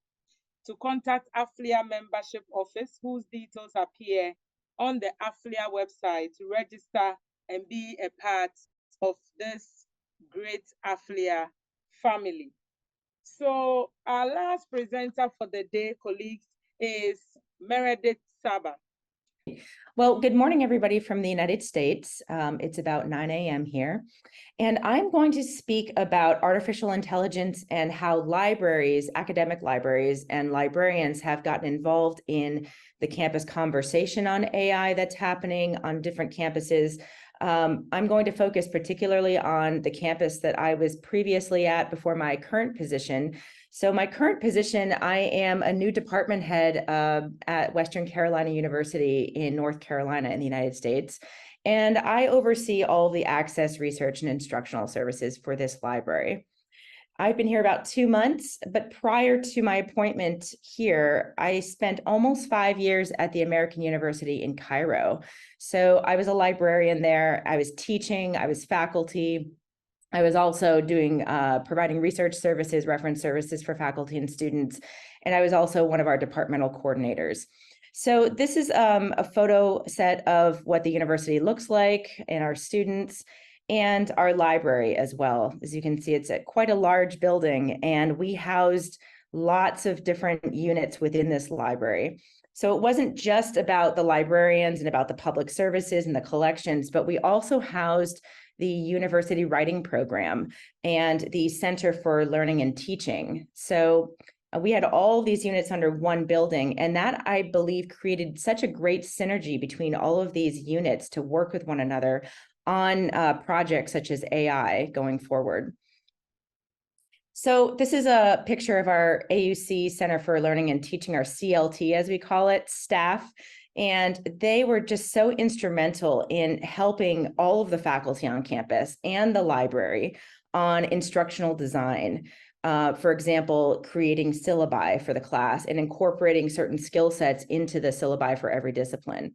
to contact AFLIA membership office, whose details appear on the AFLIA website, to register and be a part of this great AFLIA family. So our last presenter for the day, colleagues, is Meredith Saba. Well, good morning, everybody from the United States. It's about 9 a.m. here. And I'm going to speak about artificial intelligence and how libraries, academic libraries, and librarians have gotten involved in the campus conversation on AI that's happening on different campuses. I'm going to focus particularly on the campus that I was previously at before my current position. So my current position, I am a new department head at Western Carolina University in North Carolina in the United States. And I oversee all the access, research, and instructional services for this library. I've been here about 2 months, but prior to my appointment here, I spent almost 5 years at the American University in Cairo. So I was a librarian there. I was teaching, I was faculty. I was also doing providing research services, reference services for faculty and students. And I was also one of our departmental coordinators. So this is a photo set of what the university looks like and our students and our library as well. As you can see, it's quite a large building, and we housed lots of different units within this library. So it wasn't just about the librarians and about the public services and the collections, but we also housed the university writing program and the Center for Learning and Teaching. So we had all these units under one building, and that, I believe, created such a great synergy between all of these units to work with one another on projects such as AI going forward. So this is a picture of our AUC Center for Learning and Teaching, our CLT as we call it, staff. And they were just so instrumental in helping all of the faculty on campus and the library on instructional design. For example, creating syllabi for the class and incorporating certain skill sets into the syllabi for every discipline.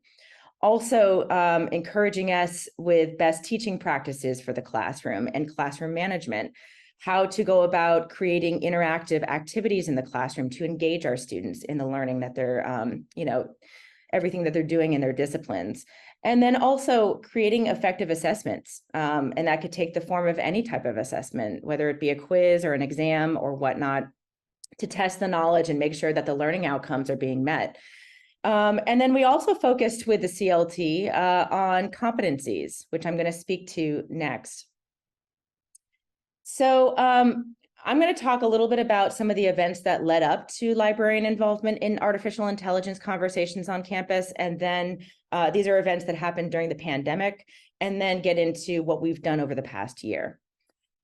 Also encouraging us with best teaching practices for the classroom and classroom management, how to go about creating interactive activities in the classroom to engage our students in the learning that they're, everything that they're doing in their disciplines. And then also creating effective assessments. And that could take the form of any type of assessment, whether it be a quiz or an exam or whatnot, to test the knowledge and make sure that the learning outcomes are being met. And then we also focused with the CLT on competencies, which I'm going to speak to next. So I'm going to talk a little bit about some of the events that led up to librarian involvement in artificial intelligence conversations on campus. And then these are events that happened during the pandemic, and then get into what we've done over the past year.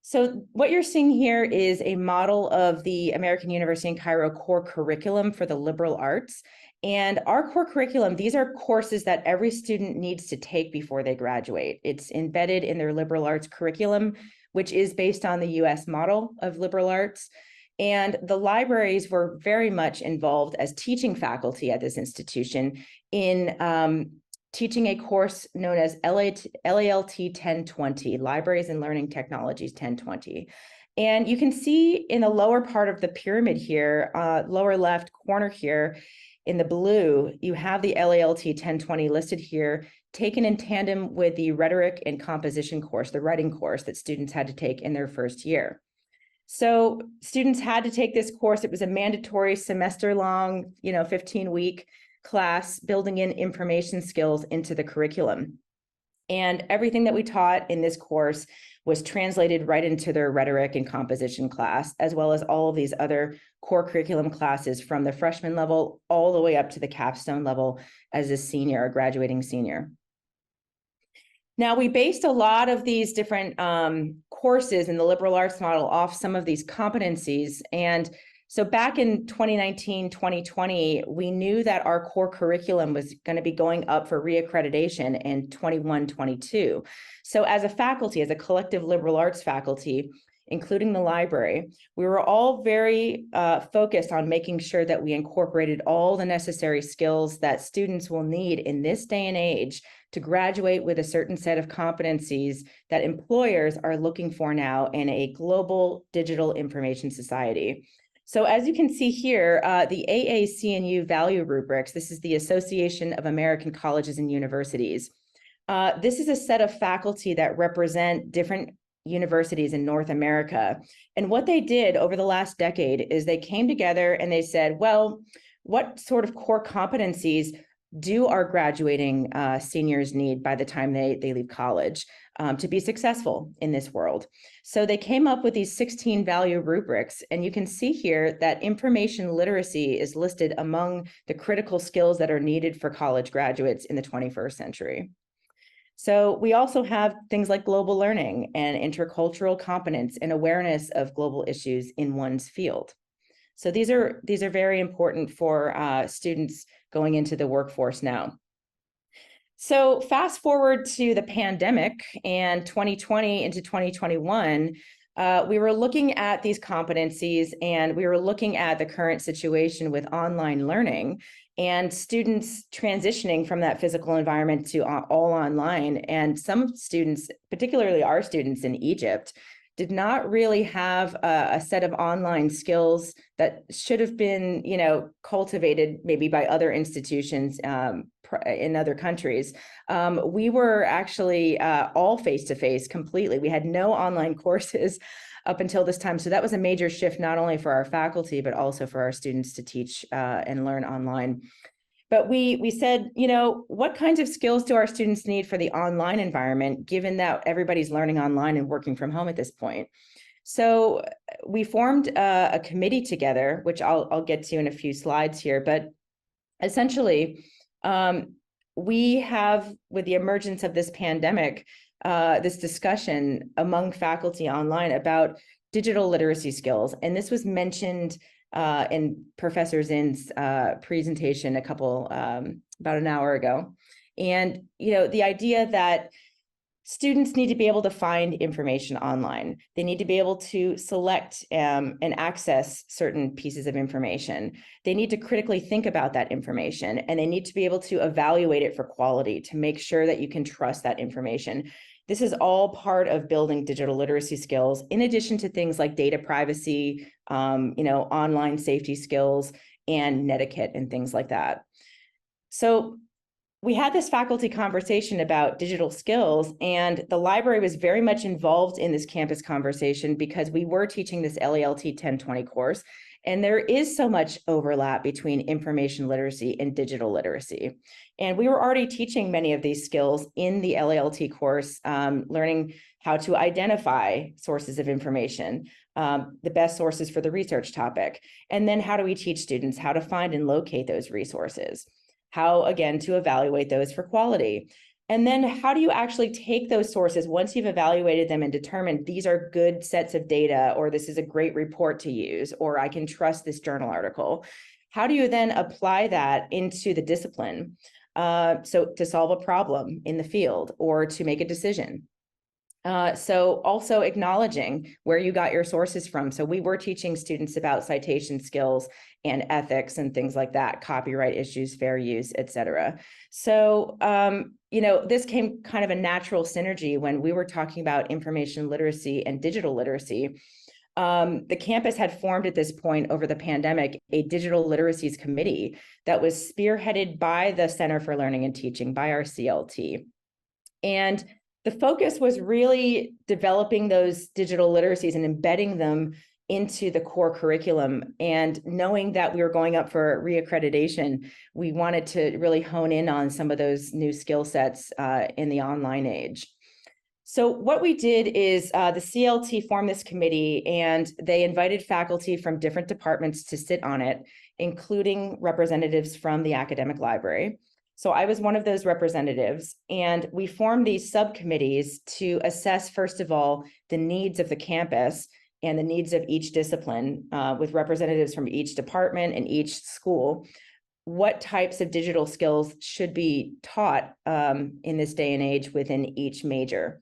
So what you're seeing here is a model of the American University in Cairo core curriculum for the liberal arts. And our core curriculum, these are courses that every student needs to take before they graduate. It's embedded in their liberal arts curriculum, which is based on the US model of liberal arts. And the libraries were very much involved as teaching faculty at this institution in teaching a course known as LALT 1020, Libraries and Learning Technologies 1020. And you can see in the lower part of the pyramid here, lower left corner here, in the blue, you have the LALT 1020 listed here, taken in tandem with the rhetoric and composition course, the writing course that students had to take in their first year. So students had to take this course. It was a mandatory semester-long, 15-week class, building in information skills into the curriculum. And everything that we taught in this course was translated right into their rhetoric and composition class, as well as all of these other core curriculum classes from the freshman level all the way up to the capstone level as a senior, a graduating senior. Now, we based a lot of these different courses in the liberal arts model off some of these competencies. And so back in 2019, 2020, we knew that our core curriculum was going to be going up for reaccreditation in 21, 22. So as a faculty, as a collective liberal arts faculty, including the library, we were all very focused on making sure that we incorporated all the necessary skills that students will need in this day and age to graduate with a certain set of competencies that employers are looking for now in a global digital information society. So as you can see here, the AAC&U value rubrics, this is the Association of American Colleges and Universities. This is a set of faculty that represent different universities in North America. And what they did over the last decade is they came together and they said, well, what sort of core competencies do our graduating seniors need by the time they leave college to be successful in this world? So they came up with these 16 value rubrics, and you can see here that information literacy is listed among the critical skills that are needed for college graduates in the 21st century. So we also have things like global learning and intercultural competence and awareness of global issues in one's field. So these are very important for students going into the workforce now. So fast forward to the pandemic and 2020 into 2021, we were looking at these competencies and we were looking at the current situation with online learning and students transitioning from that physical environment to all online. And some students, particularly our students in Egypt, did not really have a set of online skills that should have been, cultivated maybe by other institutions in other countries. We were actually all face-to-face completely. We had no online courses up until this time. So that was a major shift, not only for our faculty, but also for our students to teach and learn online. But we said, what kinds of skills do our students need for the online environment, given that everybody's learning online and working from home at this point? So we formed a committee together, which I'll get to in a few slides here. But essentially, we have, with the emergence of this pandemic, this discussion among faculty online about digital literacy skills. And this was mentioned in Professor Zinn's presentation about an hour ago. And, the idea that students need to be able to find information online. They need to be able to select and access certain pieces of information. They need to critically think about that information, and they need to be able to evaluate it for quality to make sure that you can trust that information. This is all part of building digital literacy skills, in addition to things like data privacy, online safety skills, and netiquette and things like that. So we had this faculty conversation about digital skills, and the library was very much involved in this campus conversation because we were teaching this LALT 1020 course, and there is so much overlap between information literacy and digital literacy. And we were already teaching many of these skills in the LALT course, learning how to identify sources of information, the best sources for the research topic. And then how do we teach students how to find and locate those resources? How, again, to evaluate those for quality. And then how do you actually take those sources once you've evaluated them and determined these are good sets of data, or this is a great report to use, or I can trust this journal article? How do you then apply that into the discipline? So to solve a problem in the field or to make a decision. So also acknowledging where you got your sources from. So we were teaching students about citation skills and ethics and things like that, copyright issues, fair use, et cetera. So, this came kind of a natural synergy when we were talking about information literacy and digital literacy. The campus had formed at this point over the pandemic a digital literacies committee that was spearheaded by the Center for Learning and Teaching, by our CLT. And the focus was really developing those digital literacies and embedding them into the core curriculum. And knowing that we were going up for reaccreditation, we wanted to really hone in on some of those new skill sets in the online age. So what we did is the CLT formed this committee, and they invited faculty from different departments to sit on it, including representatives from the academic library. So I was one of those representatives, and we formed these subcommittees to assess, first of all, the needs of the campus and the needs of each discipline, with representatives from each department and each school. What types of digital skills should be taught in this day and age within each major?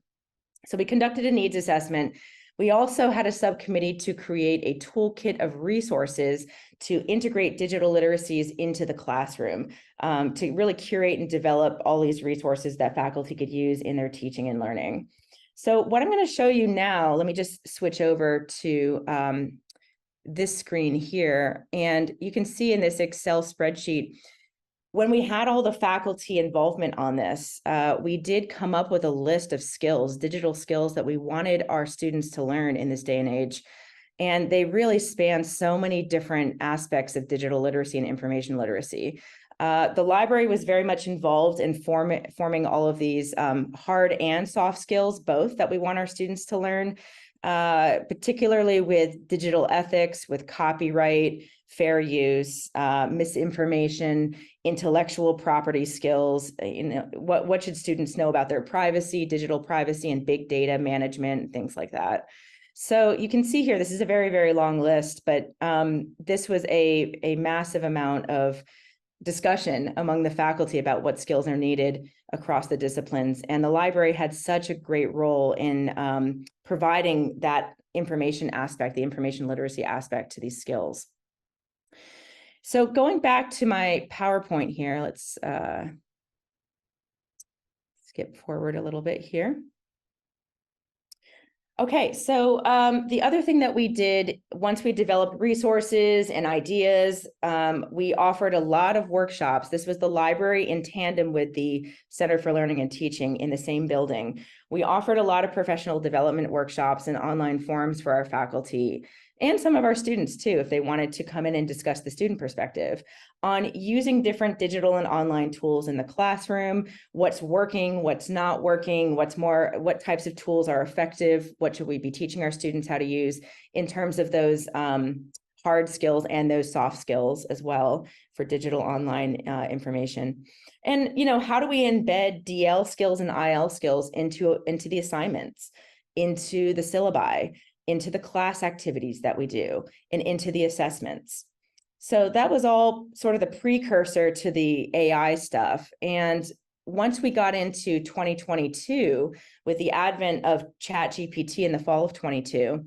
So we conducted a needs assessment. We also had a subcommittee to create a toolkit of resources to integrate digital literacies into the classroom, to really curate and develop all these resources that faculty could use in their teaching and learning. So what I'm going to show you now, let me just switch over to this screen here. And you can see in this Excel spreadsheet, when we had all the faculty involvement on this, we did come up with a list of skills, digital skills that we wanted our students to learn in this day and age. And they really span so many different aspects of digital literacy and information literacy. The library was very much involved in forming all of these hard and soft skills, both, that we want our students to learn, particularly with digital ethics, with copyright, fair use, misinformation, intellectual property skills. What should students know about their privacy, digital privacy, and big data management, things like that. So you can see here, this is a very, very long list, but this was a massive amount of discussion among the faculty about what skills are needed across the disciplines. And the library had such a great role in providing that information aspect, the information literacy aspect to these skills. So going back to my PowerPoint here, let's skip forward a little bit here. Okay, so the other thing that we did once we developed resources and ideas, we offered a lot of workshops. This was the library in tandem with the Center for Learning and Teaching in the same building. We offered a lot of professional development workshops and online forums for our faculty and some of our students too, if they wanted to come in and discuss the student perspective on using different digital and online tools in the classroom, what's working, what's not working, what types of tools are effective, what should we be teaching our students how to use in terms of those hard skills and those soft skills as well for digital online information. And, how do we embed DL skills and IL skills into the assignments, into the syllabi, into the class activities that we do, and into the assessments. So that was all sort of the precursor to the AI stuff. And once we got into 2022, with the advent of ChatGPT in the fall of 22,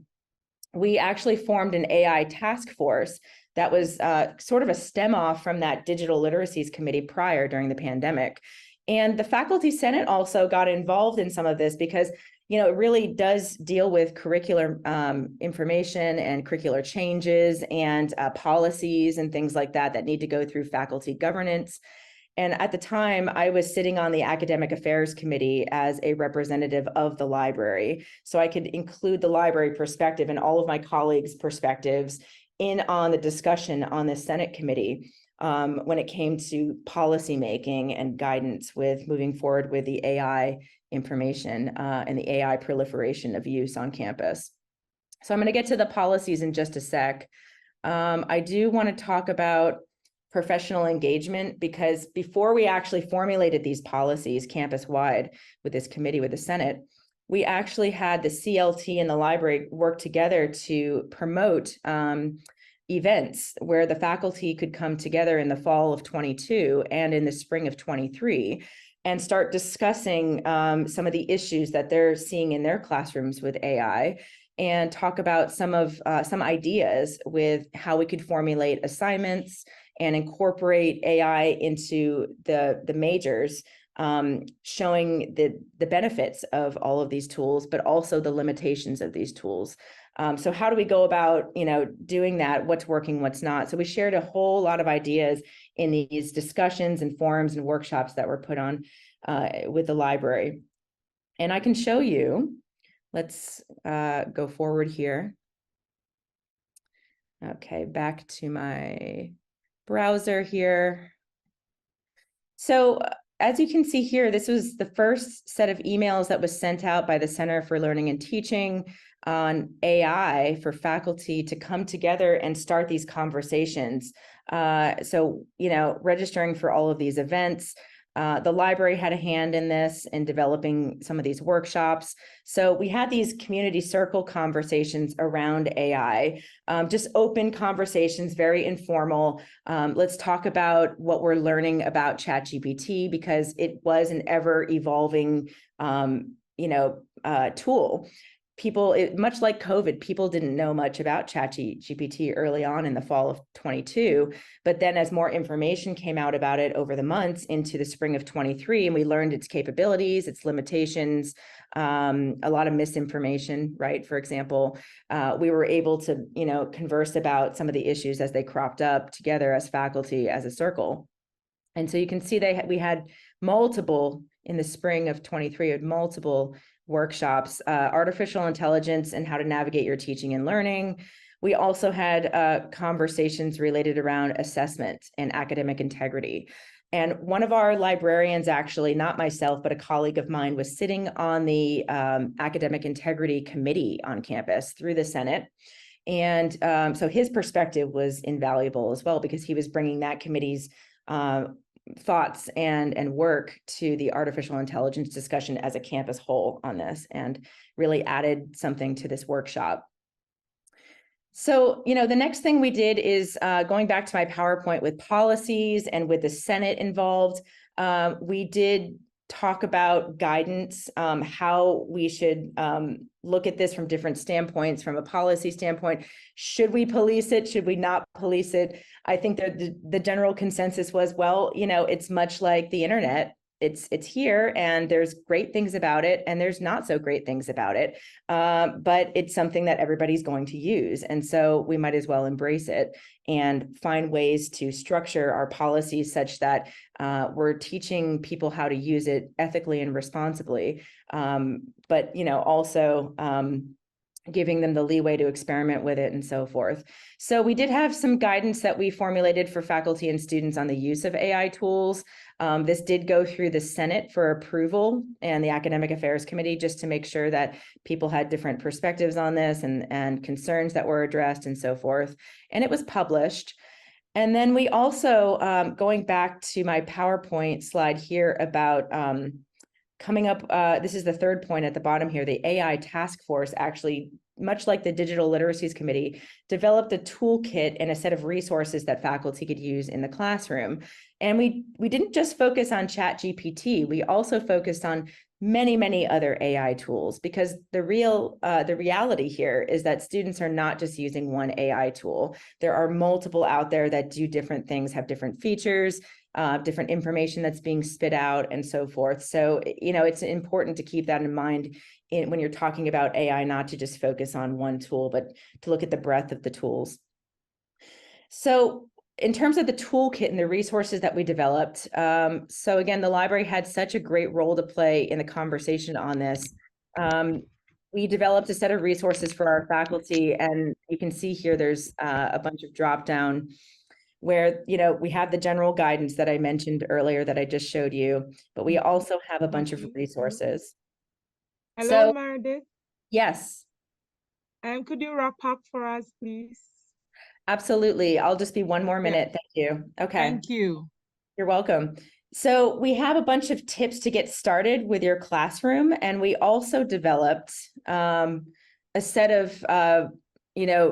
we actually formed an AI task force that was sort of a stem off from that digital literacies committee prior during the pandemic. And the Faculty Senate also got involved in some of this because it really does deal with curricular information and curricular changes and policies and things like that need to go through faculty governance. And at the time, I was sitting on the Academic Affairs Committee as a representative of the library. So I could include the library perspective and all of my colleagues' perspectives in on the discussion on the Senate committee when it came to policymaking and guidance with moving forward with the AI information and the AI proliferation of use on campus. So I'm going to get to the policies in just a sec. I do want to talk about professional engagement, because before we actually formulated these policies campus-wide with this committee with the Senate, we actually had the CLT and the library work together to promote events where the faculty could come together in the fall of 22 and in the spring of 23 and start discussing some of the issues that they're seeing in their classrooms with AI, and talk about some ideas with how we could formulate assignments and incorporate AI into the majors, showing the benefits of all of these tools, but also the limitations of these tools. So how do we go about, doing that? What's working, what's not? So we shared a whole lot of ideas in these discussions and forums and workshops that were put on with the library. And I can show you. Let's go forward here. Okay, back to my browser here. So as you can see here, this was the first set of emails that was sent out by the Center for Learning and Teaching on AI for faculty to come together and start these conversations. So, registering for all of these events. The library had a hand in this in developing some of these workshops. So we had these community circle conversations around AI, just open conversations, very informal. Let's talk about what we're learning about ChatGPT, because it was an ever evolving, tool. Much like COVID, people didn't know much about ChatGPT early on in the fall of 22. But then as more information came out about it over the months into the spring of 23, and we learned its capabilities, its limitations, a lot of misinformation, right? For example, we were able to, converse about some of the issues as they cropped up together as faculty, as a circle. And so you can see we had multiple, in the spring of 23, had multiple workshops, artificial intelligence and how to navigate your teaching and learning. We also had conversations related around assessment and academic integrity. And one of our librarians, actually, not myself, but a colleague of mine, was sitting on the academic integrity committee on campus through the Senate. And so his perspective was invaluable as well, because he was bringing that committee's thoughts and work to the artificial intelligence discussion as a campus whole on this, and really added something to this workshop. So, the next thing we did is going back to my PowerPoint with policies and with the Senate involved, we did talk about guidance, how we should look at this from different standpoints. From a policy standpoint, should we police it? Should we not police it? I think that the general consensus was, well, it's much like the internet. It's here, and there's great things about it, and there's not so great things about it. But it's something that everybody's going to use. And so we might as well embrace it and find ways to structure our policies such that we're teaching people how to use it ethically and responsibly. But, also giving them the leeway to experiment with it and so forth. So we did have some guidance that we formulated for faculty and students on the use of AI tools. This did go through the Senate for approval and the Academic Affairs Committee, just to make sure that people had different perspectives on this and concerns that were addressed and so forth. And it was published. And then we also, going back to my PowerPoint slide here about coming up, this is the third point at the bottom here, the AI task force actually, much like the Digital Literacies Committee, developed a toolkit and a set of resources that faculty could use in the classroom. And we didn't just focus on ChatGPT, we also focused on many other AI tools, because the reality here is that students are not just using one AI tool. There are multiple out there that do different things, have different features, different information that's being spit out, and so forth. So, it's important to keep that in mind when you're talking about AI, not to just focus on one tool, but to look at the breadth of the tools. So in terms of the toolkit and the resources that we developed, so again, the library had such a great role to play in the conversation on this. We developed a set of resources for our faculty, and you can see here there's a bunch of drop down where, we have the general guidance that I mentioned earlier that I just showed you, but we also have a bunch of resources. Hello, So, Meredith. yes. Could you wrap up for us, please? Absolutely. I'll just be one more minute. Thank you. Okay. Thank you. You're welcome. So we have a bunch of tips to get started with your classroom, and we also developed a set of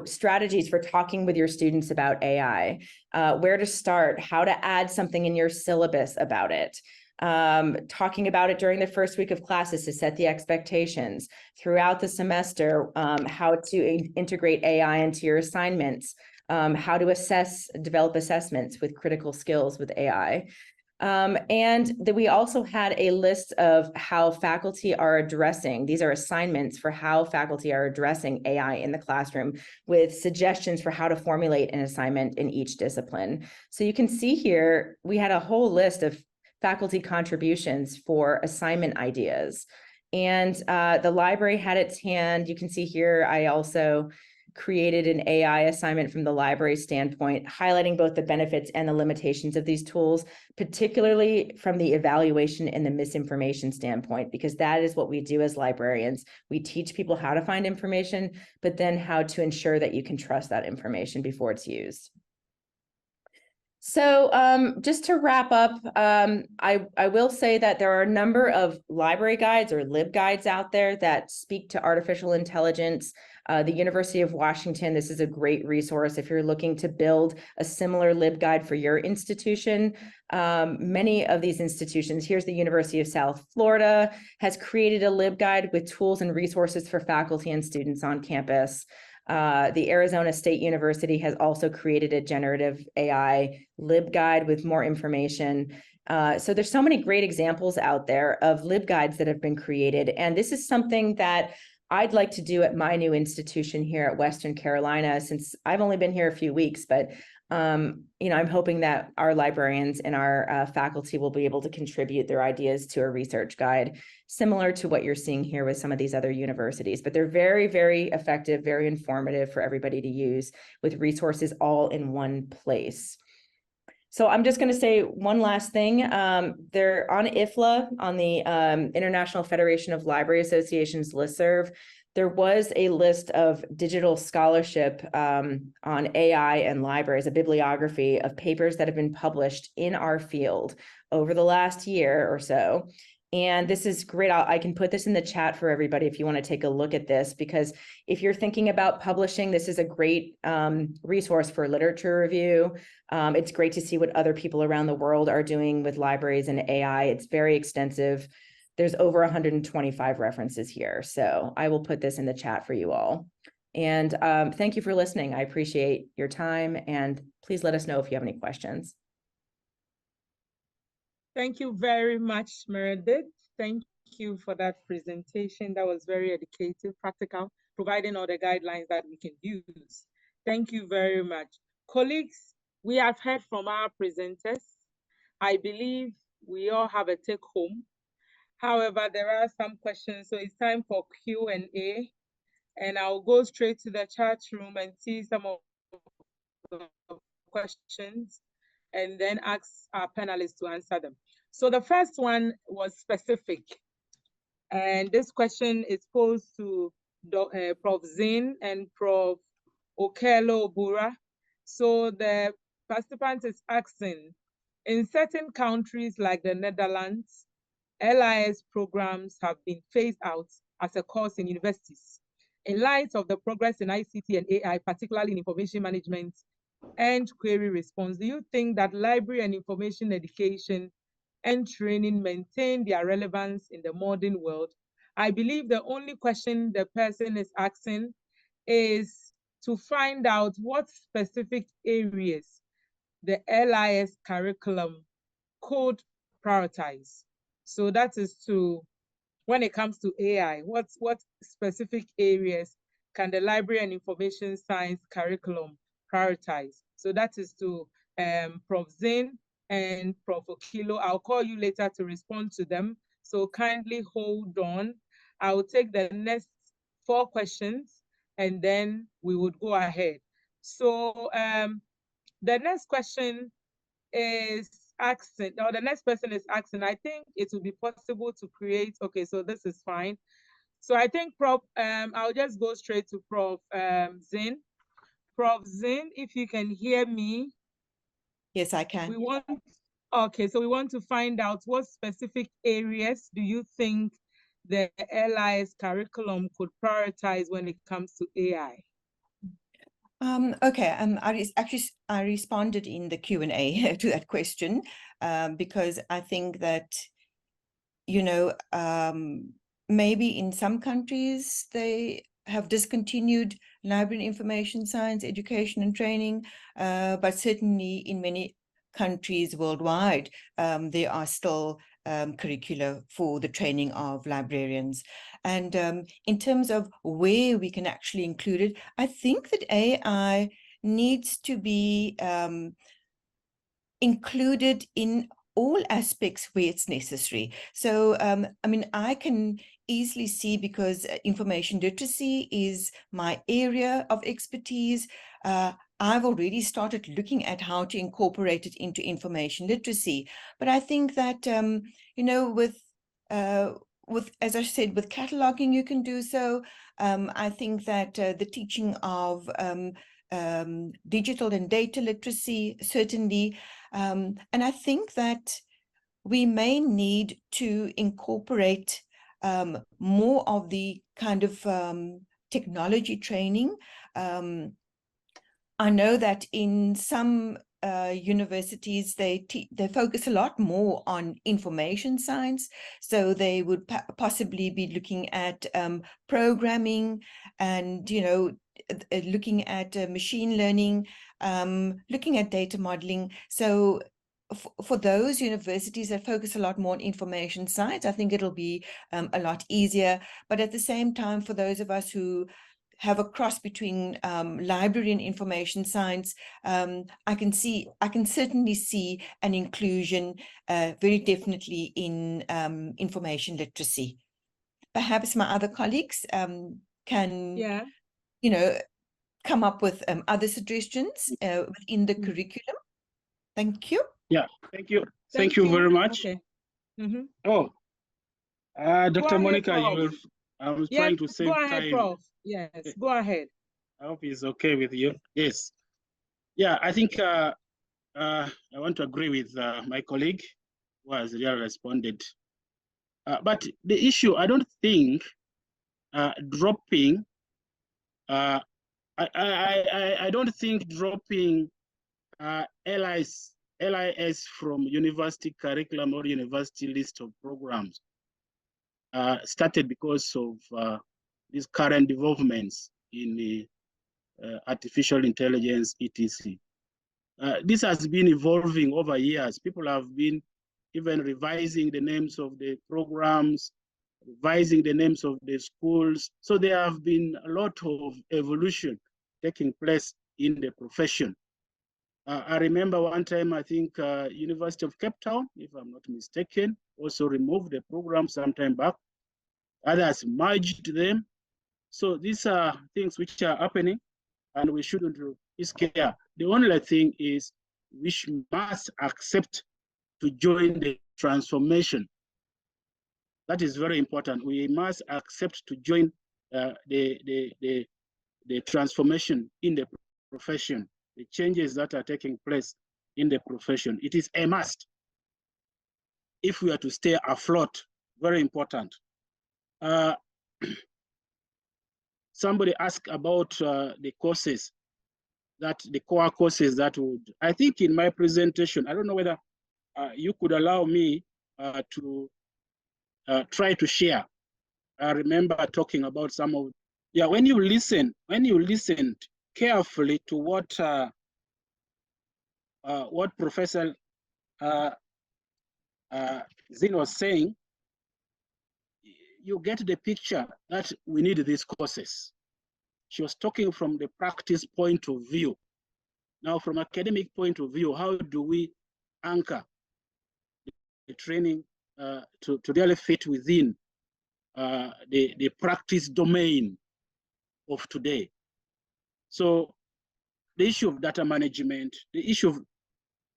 strategies for talking with your students about AI, where to start, how to add something in your syllabus about it, talking about it during the first week of classes to set the expectations, throughout the semester, how to integrate AI into your assignments, how to develop assessments with critical skills with AI. And that we also had a list of how faculty are addressing, these are assignments for how faculty are addressing AI in the classroom, with suggestions for how to formulate an assignment in each discipline. So you can see here, we had a whole list of faculty contributions for assignment ideas. And the library had its hand. You can see here, I also created an AI assignment from the library standpoint, highlighting both the benefits and the limitations of these tools, particularly from the evaluation and the misinformation standpoint, because that is what we do as librarians. We teach people how to find information, but then how to ensure that you can trust that information before it's used. So just to wrap up, I will say that there are a number of library guides or LibGuides out there that speak to artificial intelligence. The University of Washington, this is a great resource if you're looking to build a similar LibGuide for your institution. Many of these institutions, here's the University of South Florida, has created a LibGuide with tools and resources for faculty and students on campus. The Arizona State University has also created a generative AI LibGuide with more information. So there's so many great examples out there of LibGuides that have been created. And this is something that I'd like to do at my new institution here at Western Carolina, since I've only been here a few weeks, but I'm hoping that our librarians and our faculty will be able to contribute their ideas to a research guide, similar to what you're seeing here with some of these other universities. But they're very, very effective, very informative for everybody to use, with resources all in one place. So I'm just going to say one last thing. They're on IFLA, on the International Federation of Library Associations listserv. There was a list of digital scholarship on AI and libraries, a bibliography of papers that have been published in our field over the last year or so. And this is great. I can put this in the chat for everybody if you want to take a look at this, because if you're thinking about publishing, this is a great resource for literature review. It's great to see what other people around the world are doing with libraries and AI. It's very extensive. There's over 125 references here. So I will put this in the chat for you all. And thank you for listening. I appreciate your time. And please let us know if you have any questions. Thank you very much, Meredith. Thank you for that presentation. That was very educative, practical, providing all the guidelines that we can use. Thank you very much. Colleagues, we have heard from our presenters. I believe we all have a take home. However, there are some questions, so it's time for Q&A. And I'll go straight to the chat room and see some of the questions, and then ask our panelists to answer them. So the first one was specific. And this question is posed to Prof. Zin and Prof. Okelo Bura. So the participant is asking, in certain countries like the Netherlands, LIS programs have been phased out as a course in universities. In light of the progress in ICT and AI, particularly in information management and query response, do you think that library and information education and training maintain their relevance in the modern world? I believe the only question the person is asking is to find out what specific areas the LIS curriculum could prioritize. So that is to, when it comes to AI, what specific areas can the library and information science curriculum prioritize? So that is to Prof. Zin and Prof. Okilo. I'll call you later to respond to them. So kindly hold on. I'll take the next 4 questions and then we would go ahead. So the next question is asking, or the next person is asking, I think it would be possible to create, okay, so this is fine. So I think Prof, I'll just go straight to Prof Zin. Prof Zin, if you can hear me. Yes, I can. We want, okay, so we want to find out what specific areas do you think the LIS curriculum could prioritize when it comes to AI? Okay, I responded in the Q&A to that question because I think that, you know, maybe in some countries they have discontinued library and information science education and training, but certainly in many countries worldwide, there are still curricula for the training of librarians. And in terms of where we can actually include it, I think that AI needs to be included in all aspects where it's necessary. So, I mean, I can easily see, because information literacy is my area of expertise, I've already started looking at how to incorporate it into information literacy. But I think that, you know, with, as I said, with cataloging, you can do so. I think that the teaching of digital and data literacy, certainly. And I think that we may need to incorporate more of the kind of technology training. I know that in some universities, they focus a lot more on information science. So they would possibly be looking at programming and, you know, looking at machine learning, looking at data modeling. So for those universities that focus a lot more on information science, I think it'll be a lot easier. But at the same time, for those of us who have a cross between library and information science, I can certainly see an inclusion very definitely in information literacy. Perhaps my other colleagues can, you know, come up with other suggestions within the curriculum. Thank you. Yeah, thank you. Thank you very much. Okay. Oh, Dr. Ahead, Monica, Prof. I was trying to save go ahead, time. Prof. Yes, go ahead. I hope it's okay with you. Yes. Yeah, I think I want to agree with my colleague who has really responded. But the issue, I don't think dropping, I don't think dropping LIS from university curriculum or university list of programs started because of these current developments in the artificial intelligence, etc. This has been evolving over years. People have been even revising the names of the programs, revising the names of the schools. So there have been a lot of evolution taking place in the profession. I remember one time, I think University of Cape Town, if I'm not mistaken, also removed the program sometime back. Others merged them. So these are things which are happening, and we shouldn't be scared. The only thing is we must accept to join the transformation. That is very important. We must accept to join the transformation in the profession, the changes that are taking place in the profession. It is a must if we are to stay afloat. Very important. Somebody asked about the courses, that the core courses that would, I think in my presentation, I don't know whether you could allow me to try to share. I remember talking about some of, yeah, when you listen carefully to what Professor Zin was saying, you get the picture that we need these courses. She was talking from the practice point of view. Now, from academic point of view, how do we anchor the training to really fit within the practice domain of today? So the issue of data management, the issue of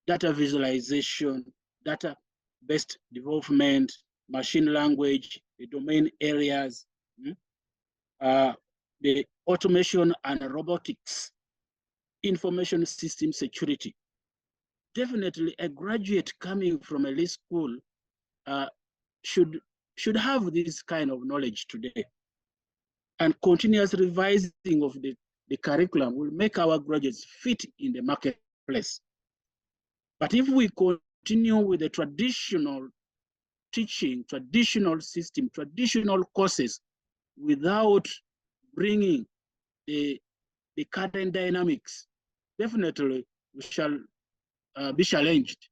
data visualization, data-based development, machine language, the domain areas, the automation and robotics, information system security. Definitely a graduate coming from a LIS school should have this kind of knowledge today. And continuous revising of the curriculum will make our graduates fit in the marketplace. But if we continue with the traditional teaching, traditional system, traditional courses, without bringing the current dynamics, definitely we shall be challenged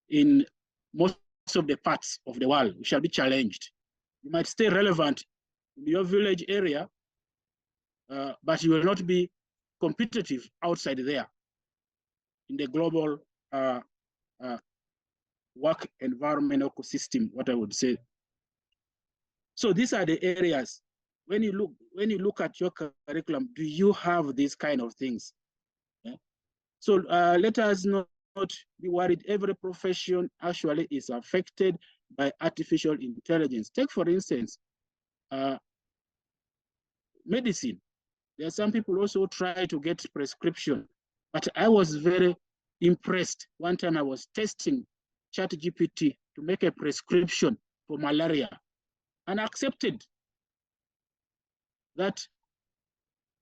in most of the parts of the world. We shall be challenged. You might stay relevant in your village area, but you will not be competitive outside there in the global work environment ecosystem, what I would say. So these are the areas. When you look at your curriculum, do you have these kind of things? Yeah? So let us not be worried. Every profession actually is affected by artificial intelligence. Take, for instance, medicine. There are some people also try to get prescription, but I was very impressed. One time I was testing ChatGPT to make a prescription for malaria and accepted that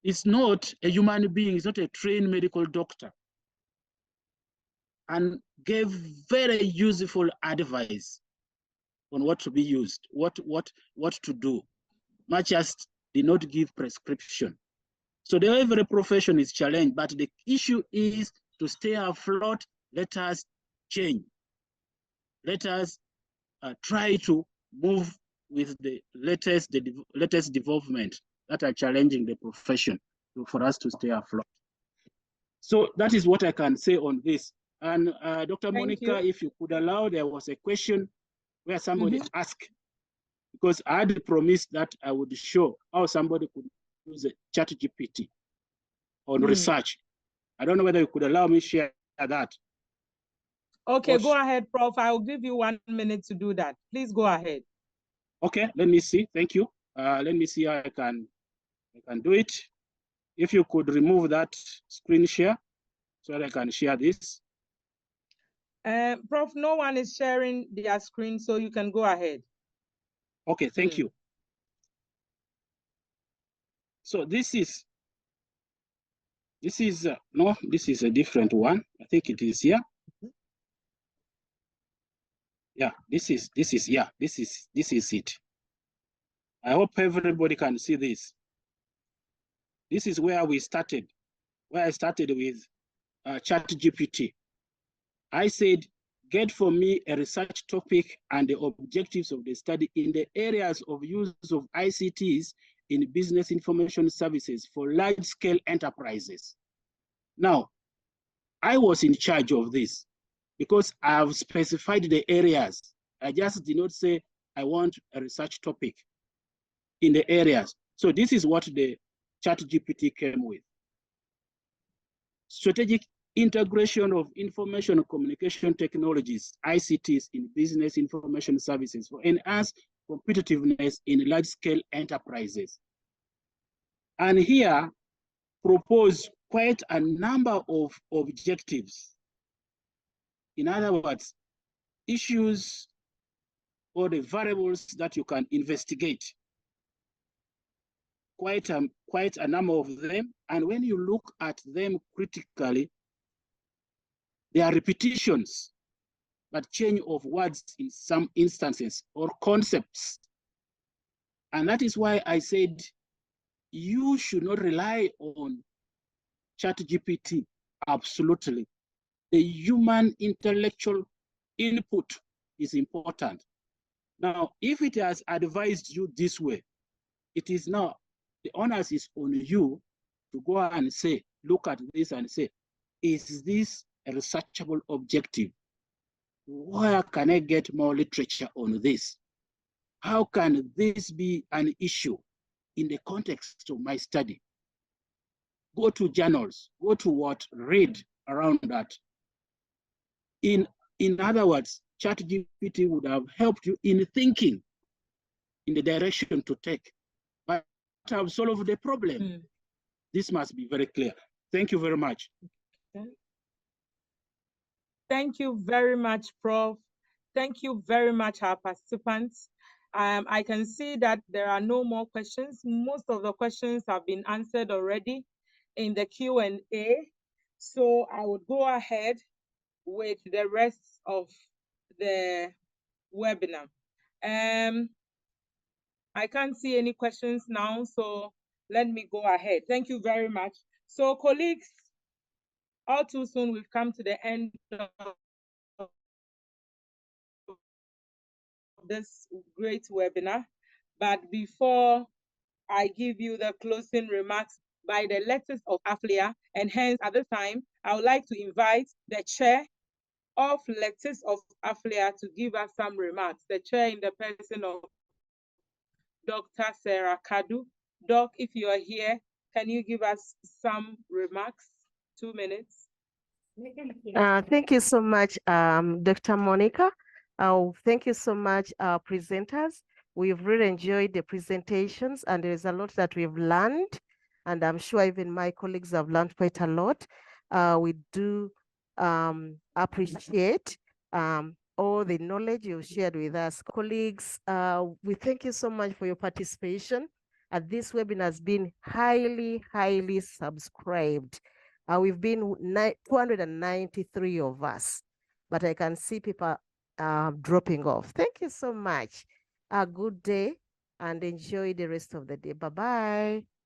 it's not a human being, it's not a trained medical doctor, and gave very useful advice on what to be used, what to do, not just did not give prescription. So every profession is challenged, but the issue is to stay afloat. Let us change. Let us try to move with the latest development that are challenging the profession for us to stay afloat. So that is what I can say on this. And Dr. Monica, if you could allow, there was a question where somebody asked, because I had promised that I would show how somebody could use a ChatGPT on research. I don't know whether you could allow me to share that. Okay, go ahead, Prof. I will give you 1 minute to do that. Please go ahead. Okay, let me see. Thank you. Let me see how I can do it. If you could remove that screen share so that I can share this. Prof, no one is sharing their screen, so you can go ahead. Okay, thank you. So this is no, this is a different one. I think it is here. Yeah, this is it. I hope everybody can see this. This is where we started, where I started with ChatGPT. I said, get for me a research topic and the objectives of the study in the areas of use of ICTs in business information services for large-scale enterprises. Now, I was in charge of this because I've specified the areas. I just did not say I want a research topic in the areas. So this is what the ChatGPT came with. Strategic integration of information and communication technologies, ICTs, in business information services for enhanced competitiveness in large-scale enterprises. And here, propose quite a number of objectives. In other words, issues or the variables that you can investigate. Quite a number of them. And when you look at them critically, they are repetitions, but change of words in some instances or concepts. And that is why I said you should not rely on ChatGPT absolutely. The human intellectual input is important. Now, if it has advised you this way, it is now, the onus is on you to go and say, look at this and say, is this a researchable objective? Where can I get more literature on this? How can this be an issue in the context of my study? Go to journals, go to what, read around that. In other words, ChatGPT would have helped you in thinking in the direction to take, but have solved the problem. This must be very clear. Thank you very much. Thank you very much, Prof. Thank you very much, our participants. I can see that there are no more questions. Most of the questions have been answered already in the Q&A. So I would go ahead with the rest of the webinar. I can't see any questions now, so let me go ahead. Thank you very much. So colleagues, all too soon we've come to the end of this great webinar. But before I give you the closing remarks by the letters of AFLIA, and hence at this time, I would like to invite the chair of letters of AFLIA to give us some remarks. The chair in the person of Dr. Sarah Kadu. Doc, if you are here, can you give us some remarks? 2 minutes. Thank you so much, Dr. Monica. Thank you so much, presenters. We've really enjoyed the presentations, and there's a lot that we've learned, and I'm sure even my colleagues have learned quite a lot. We do appreciate all the knowledge you've shared with us. Colleagues, we thank you so much for your participation. This webinar has been highly, highly subscribed. We've been 293 of us, but I can see people dropping off. Thank you so much. A good day and enjoy the rest of the day. Bye-bye.